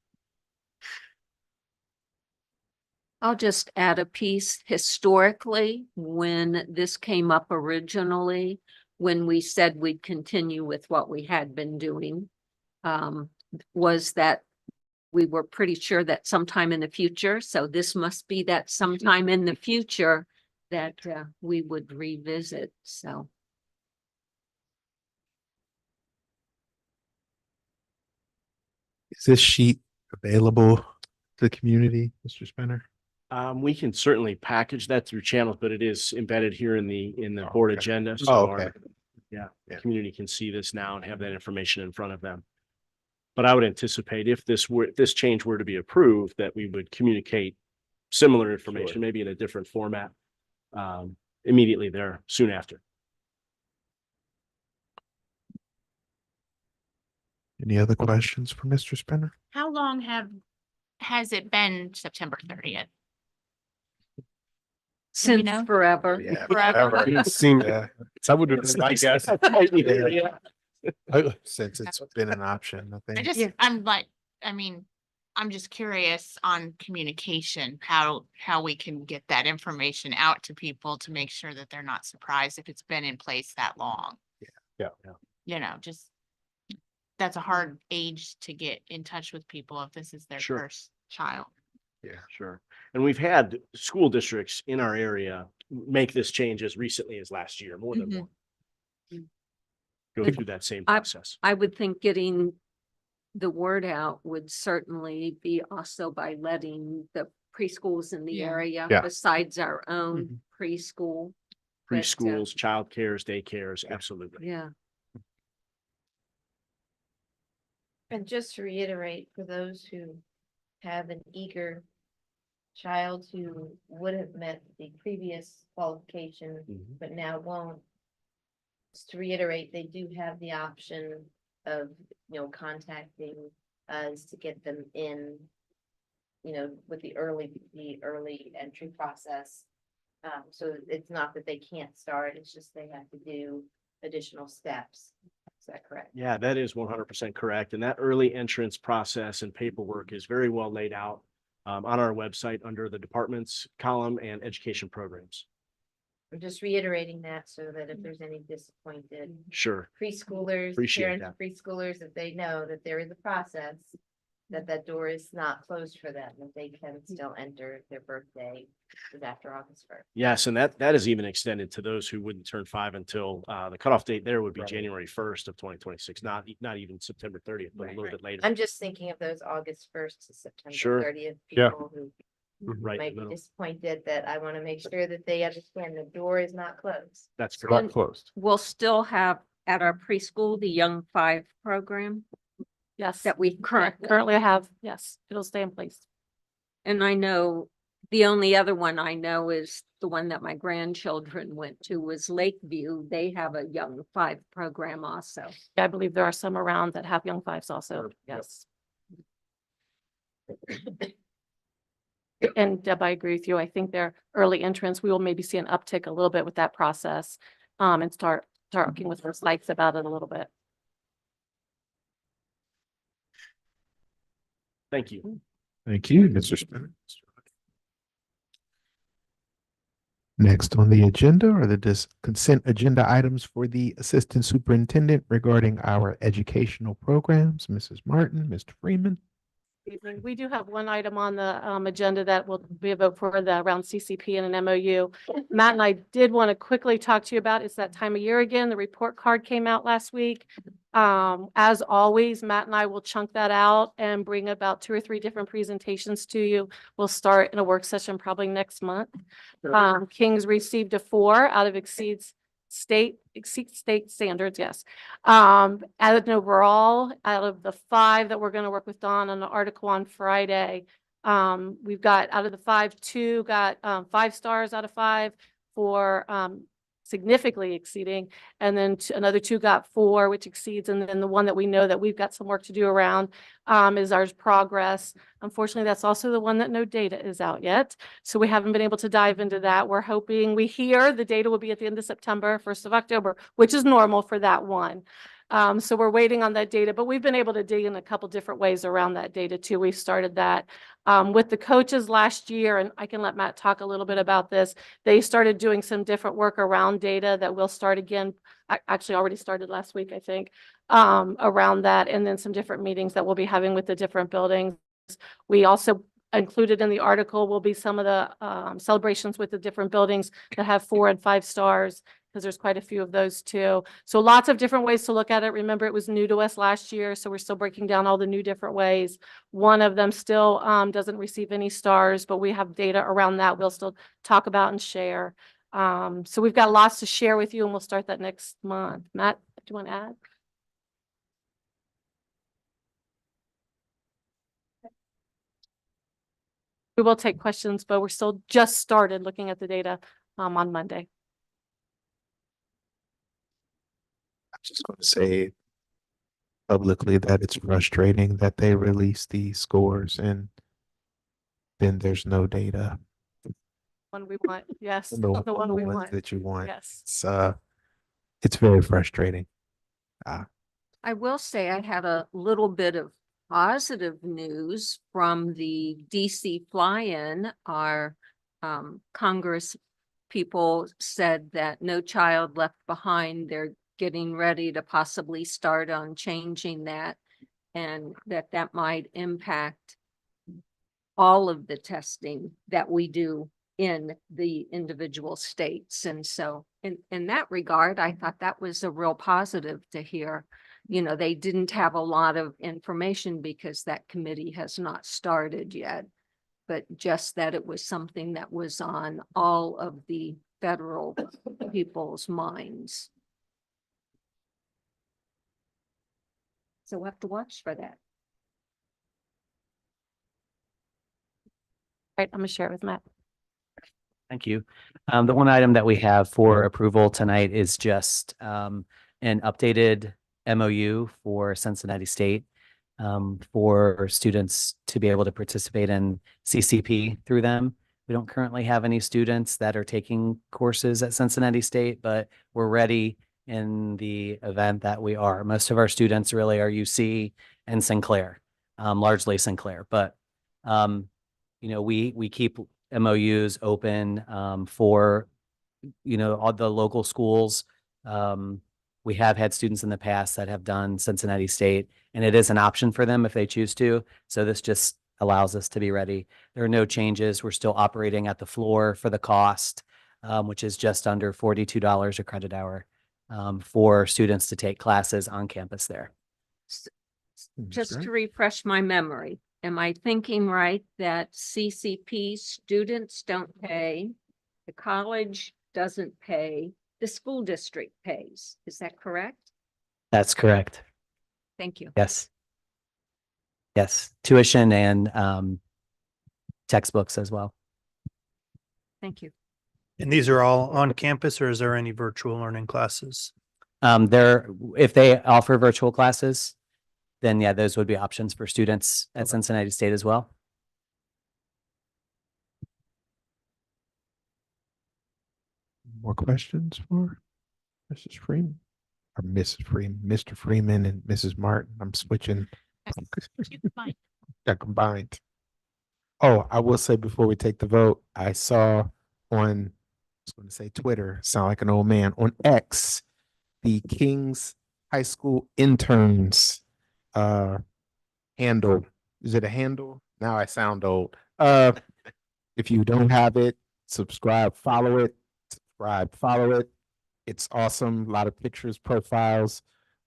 I'll just add a piece. Historically, when this came up originally, when we said we'd continue with what we had been doing, was that we were pretty sure that sometime in the future, so this must be that sometime in the future that we would revisit, so. Is this sheet available to the community, Mr. Spinner? We can certainly package that through channels, but it is embedded here in the board okay. agenda. Oh, So okay. our, the community can see this now and have that information in front of them. But I would anticipate if this change were to be approved, that we would communicate similar information, maybe in a different format, immediately there soon after. Any other questions for Mr. Spinner? How long has it been September 30th? Since know? forever. Yeah, Forever. It seemed, Yeah. I would have, I guess. Since it's been an option, I think. I'm just curious on communication, how we can get that information out to people to make sure that they're not surprised if it's been in place that long. Yeah. That's a hard age to get in touch with people if this is their Sure. first child. Yeah, sure. And we've had school districts in our area make this change as recently as last year, more than Mhm. one. Go through that same I- process. I would think getting the word out would certainly be also by letting the preschools in the Yeah. area, Yeah. besides our own preschool. but, Preschools, child cares, daycares, absolutely. Yeah. And just to reiterate, for those who have an eager child who would have met the previous qualification, Mhm. but now won't. Just to reiterate, they do have the option of, contacting us to get them in, with the early entry process. So it's not that they can't start, it's just they have to do additional steps. Is that correct? Yeah, that is 100% correct. And that early entrance process and paperwork is very well laid out on our website under the departments column and education programs. I'm just reiterating that so that if there's any disappointed Sure. preschoolers, Appreciate parents of preschoolers, that they know that there is a process, that door is not closed for them, that they can still enter if their birthday is after August 1st. Yes, and that is even extended to those who wouldn't turn 5 until the cutoff date there would be Right. January 1st of 2026, not even September 30th, but a little bit later. I'm just thinking of those August 1st to September Sure. 30th Yeah. people who Right in might the be middle. disappointed, that I want to make sure that they understand the door is not closed. That's Not correct. closed. We'll still have at our preschool, the Young Five program Yes. that we currently, Currently I have, yes, it'll stay in place. and I know The only other one I know is the one that my grandchildren went to was Lakeview. They have a Young Five program also. I believe there are some around that have young fives also, yes. And Deb, I agree with you. I think their early entrance, we will maybe see an uptick a little bit with that process. And start talking with our sites about it a little bit. Thank you. Thank you, Mr. Spinner. Next on the agenda are the consent agenda items for the Assistant Superintendent regarding our educational programs. Mrs. Martin, Mr. Freeman. Evening. We do have one item on the agenda that will be a vote for the around CCP and an MOU. Matt and I did want to quickly talk to you about, it's that time of year again. The report card came out last week. As always, Matt and I will chunk that out and bring about 2 or 3 different presentations to you. We'll start in a work session probably next month. Kings received a 4 out of exceeds state standards, yes. Out of overall, out of the 5 that we're going to work with Don on the article on Friday, we've got out of the 5, 2 got 5 stars out of 5 for significantly exceeding, and then another 2 got 4, which exceeds, and then the one that we know that we've got some work to do around is ours progress. Unfortunately, that's also the one that no data is out yet, so we haven't been able to dive into that. We're hoping we hear the data will be at the end of September, 1st of October, which is normal for that one. So we're waiting on that data, but we've been able to dig in a couple different ways around that data too. We started that with the coaches last year, and I can let Matt talk a little bit about this. They started doing some different work around data that will start again. Actually already started last week, I think, around that, and then some different meetings that we'll be having with the different buildings. We also included in the article will be some of the celebrations with the different buildings that have 4 and 5 stars, because there's quite a few of those too. So lots of different ways to look at it. Remember, it was new to us last year, so we're still breaking down all the new different ways. One of them still doesn't receive any stars, but we have data around that we'll still talk about and share. So we've got lots to share with you, and we'll start that next month. Matt, do you want to add? We will take questions, but we're still just started looking at the data on Monday. I'm just going to say publicly that it's frustrating that they release these scores and then there's no data. One we want, yes, The the one we ones want. that you want. Yes. It's very frustrating. I will say I had a little bit of positive news from the DC fly-in. Our Congress people said that No Child Left Behind, they're getting ready to possibly start on changing that, and that might impact all of the testing that we do in the individual states. And so in that regard, I thought that was a real positive to hear. You know, they didn't have a lot of information because that committee has not started yet, but just that it was something that was on all of the federal people's minds. So we'll have to watch for that. Right, I'm gonna share it with Matt. Thank you. The one item that we have for approval tonight is just an updated MOU for Cincinnati State for students to be able to participate in CCP through them. We don't currently have any students that are taking courses at Cincinnati State, but we're ready in the event that we are. Most of our students really are UC and Sinclair, largely Sinclair, but you know, we keep MOUs open for, you know, all the local schools. We have had students in the past that have done Cincinnati State, and it is an option for them if they choose to. So this just allows us to be ready. There are no changes. We're still operating at the floor for the cost, which is just under $42 a credit hour for students to take classes on campus there. Just to refresh my memory, am I thinking right that CCP students don't pay, the college doesn't pay, the school district pays? Is that correct? That's correct. Thank you. Yes. Yes, tuition and textbooks as well. Thank you. And these are all on campus, or is there any virtual learning classes? If they offer virtual classes, then yeah, those would be options for students at Cincinnati State as well. More questions for Mrs. Freeman? Or Mrs. Freeman, Mr. Freeman and Mrs. Martin? I'm switching. They're combined. Oh, I will say before we take the vote, I saw on, I was going to say Twitter, sound like an old man, on X, the King's High School interns handle. Is it a handle? Now I sound old. If you don't have it, subscribe, follow it, follow it. It's awesome. A lot of pictures, profiles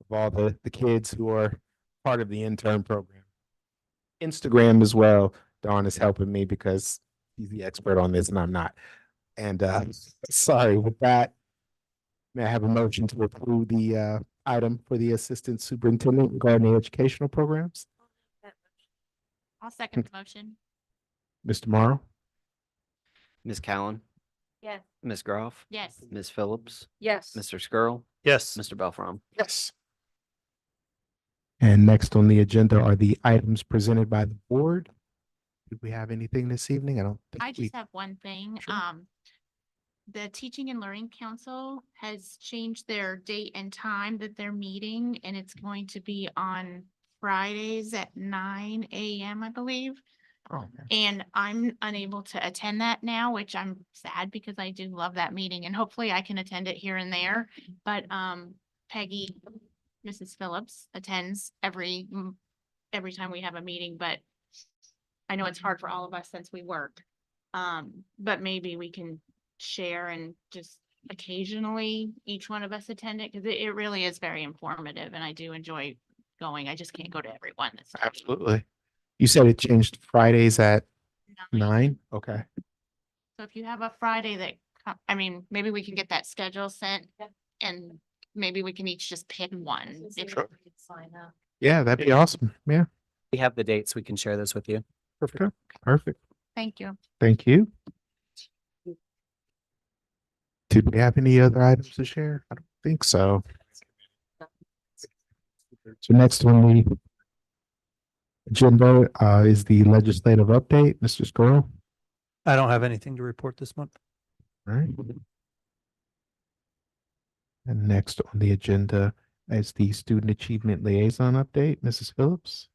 of all the kids who are part of the intern program. Instagram as well. Dawn is helping me because he's the expert on this and I'm not. And sorry, with that, may I have a motion to approve the item for the assistant superintendent regarding the educational programs? I'll second the motion. Mr. Morrow? Ms. Cowan, Yes. Ms. Groff, Yes. Ms. Phillips, Yes. Mr. Skirl, Yes. Mr. Belfrom. Yes. And next on the agenda are the items presented by the board. Do we have anything this evening? I don't think I we. just have one thing. Sure. The Teaching and Learning Council has changed their date and time that they're meeting, and it's going to be on Fridays at 9 a.m., I believe. Oh, And I'm unable to attend that now, which I'm sad because I do love that meeting and hopefully I can attend it here and there. But Peggy, Mrs. Phillips attends every time we have a meeting, but I know it's hard for all of us since we work. But maybe we can share and just occasionally each one of us attend it because it really is very informative and I do enjoy going. I just can't go to everyone. Absolutely. You said it changed Fridays at 9? Okay. So if you have a Friday that, I mean, maybe we can get that schedule sent and maybe we can each just pick one. If Sure. Sign up. Yeah, that'd be awesome. Yeah. We have the dates. We can share those with you. Perfect. Perfect. Thank you. Thank you. Did we have any other items to share? I don't think so. So next on the agenda is the legislative update. Mr. Skirl. I don't have anything to report this month. All right. And next on the agenda is the student achievement liaison update. Mrs. Phillips.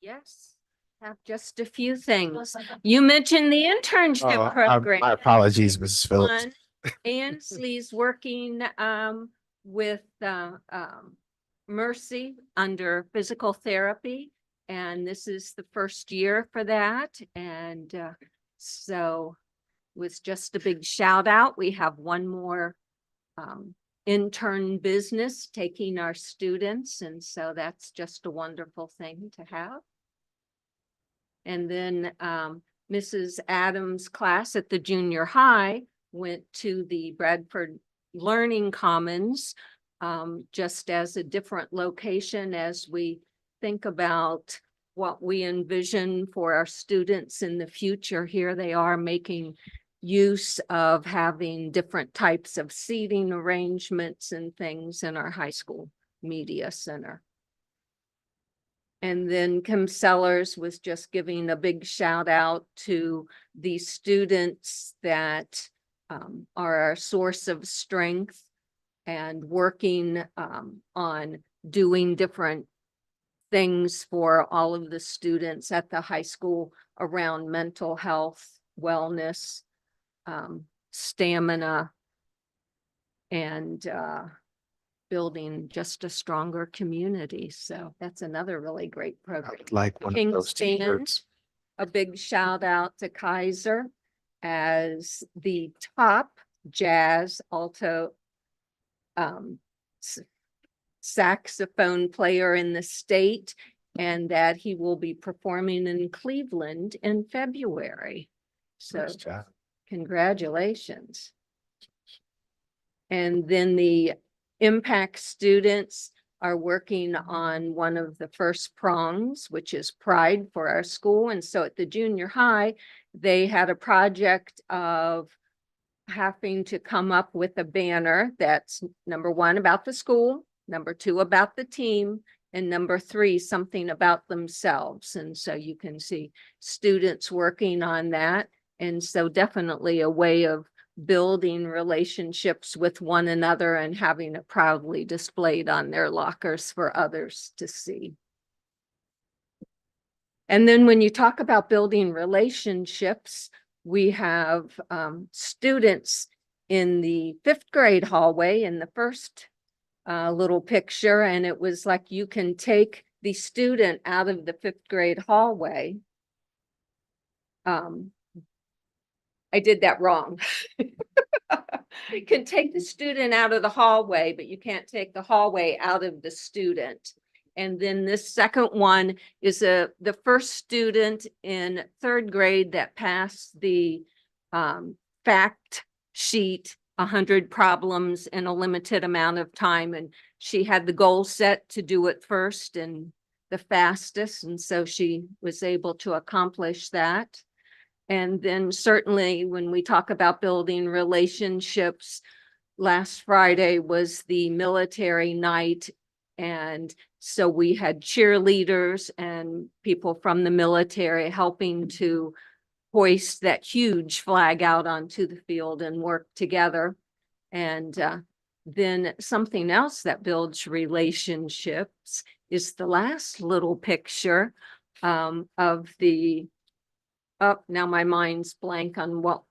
Yes. Have just a few things. You mentioned the internship program. My apologies, Mrs. Phillips. One, Ansley's working with Mercy under physical therapy. And this is the first year for that. And so with just a big shout out, we have one more intern business taking our students. And so that's just a wonderful thing to have. And then Mrs. Adams' class at the junior high went to the Bradford Learning Commons just as a different location as we think about what we envision for our students in the future. Here they are making use of having different types of seating arrangements and things in our high school media center. And then Kim Sellers was just giving a big shout out to the students that are our source of strength and working on doing different things for all of the students at the high school around mental health, wellness, stamina, and building just a stronger community. So that's another really great I program. would like one of those Kingston, t-shirts. a big shout out to Kaiser as the top jazz alto saxophone player in the state, and that he will be performing in Cleveland in February. So Nice job. congratulations. And then the impact students are working on one of the first prongs, which is pride for our school. And so at the junior high, they had a project of having to come up with a banner that's number one about the school, number two about the team, and number three, something about themselves. And so you can see students working on that. And so definitely a way of building relationships with one another and having it proudly displayed on their lockers for others to see. And then when you talk about building relationships, we have students in the 5th grade hallway in the first little picture, and it was like you can take the student out of the 5th grade hallway. I did that wrong. You can take the student out of the hallway, but you can't take the hallway out of the student. And then this second one is the first student in 3rd grade that passed the fact sheet, 100 problems in a limited amount of time. And she had the goal set to do it first and the fastest. And so she was able to accomplish that. And then certainly when we talk about building relationships, last Friday was the military night. And so we had cheerleaders and people from the military helping to hoist that huge flag out onto the field and work together. And then something else that builds relationships is the last little picture of the, oh, now my mind's blank on what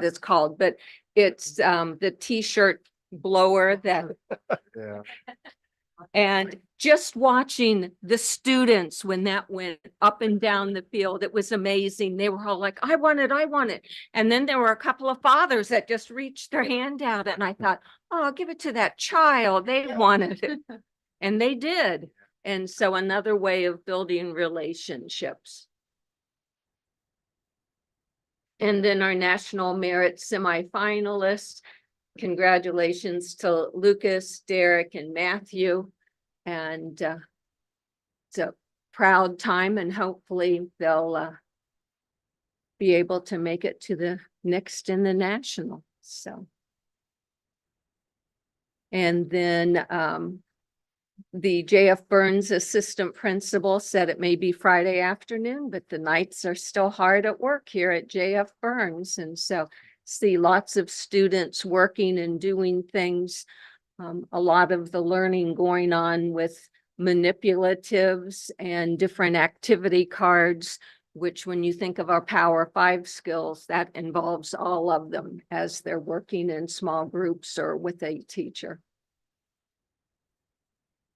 it's called, but it's the t-shirt blower that Yeah. and just watching the students when that went up and down the field, it was amazing. They were all like, I want it, I want it. And then there were a couple of fathers that just reached their hand out and I thought, oh, I'll give it to that child. They wanted it. And they did. And so another way of building relationships. And then our National Merit semifinalists. Congratulations to Lucas, Derek, and Matthew. And it's a proud time and hopefully they'll be able to make it to the next in the national. So. And then the JF Burns assistant principal said it may be Friday afternoon, but the nights are still hard at work here at JF Burns. And so see lots of students working and doing things. A lot of the learning going on with manipulatives and different activity cards, which when you think of our Power 5 skills, that involves all of them as they're working in small groups or with a teacher.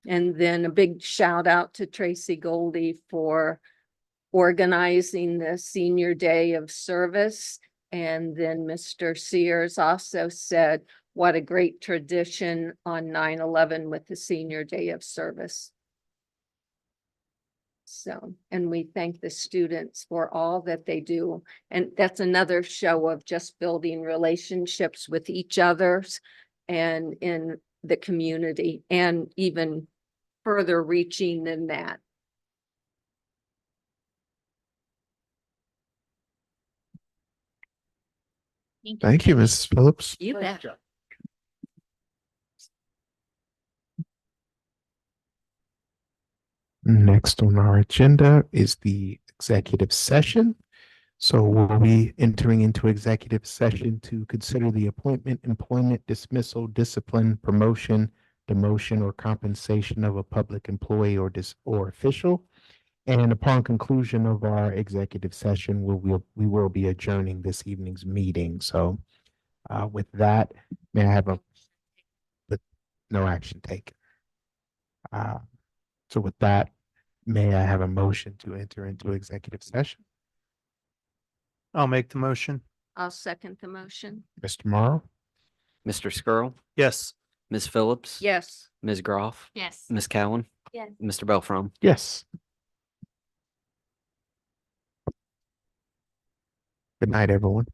And then a big shout out to Tracy Goldie for organizing the Senior Day of Service. And then Mr. Sears also said, what a great tradition on 9/11 with the Senior Day of Service. So, and we thank the students for all that they do. And that's another show of just building relationships with each other's and in the community and even further reaching than that. Thank you, Mrs. Phillips. You bet. Next on our agenda is the executive session. So we'll be entering into executive session to consider the appointment, employment, dismissal, discipline, promotion, demotion, or compensation of a public employee or official. And upon conclusion of our executive session, we will be adjourning this evening's meeting. So with that, may I have but no action taken. So with that, may I have a motion to enter into executive session? I'll make the motion. I'll second the motion. Mr. Morrow? Mr. Skrull, Yes. Ms. Phillips, Yes. Ms. Groff, Yes. Ms. Cowan, Yes. Mr. Belfrom. Yes. Good night, everyone.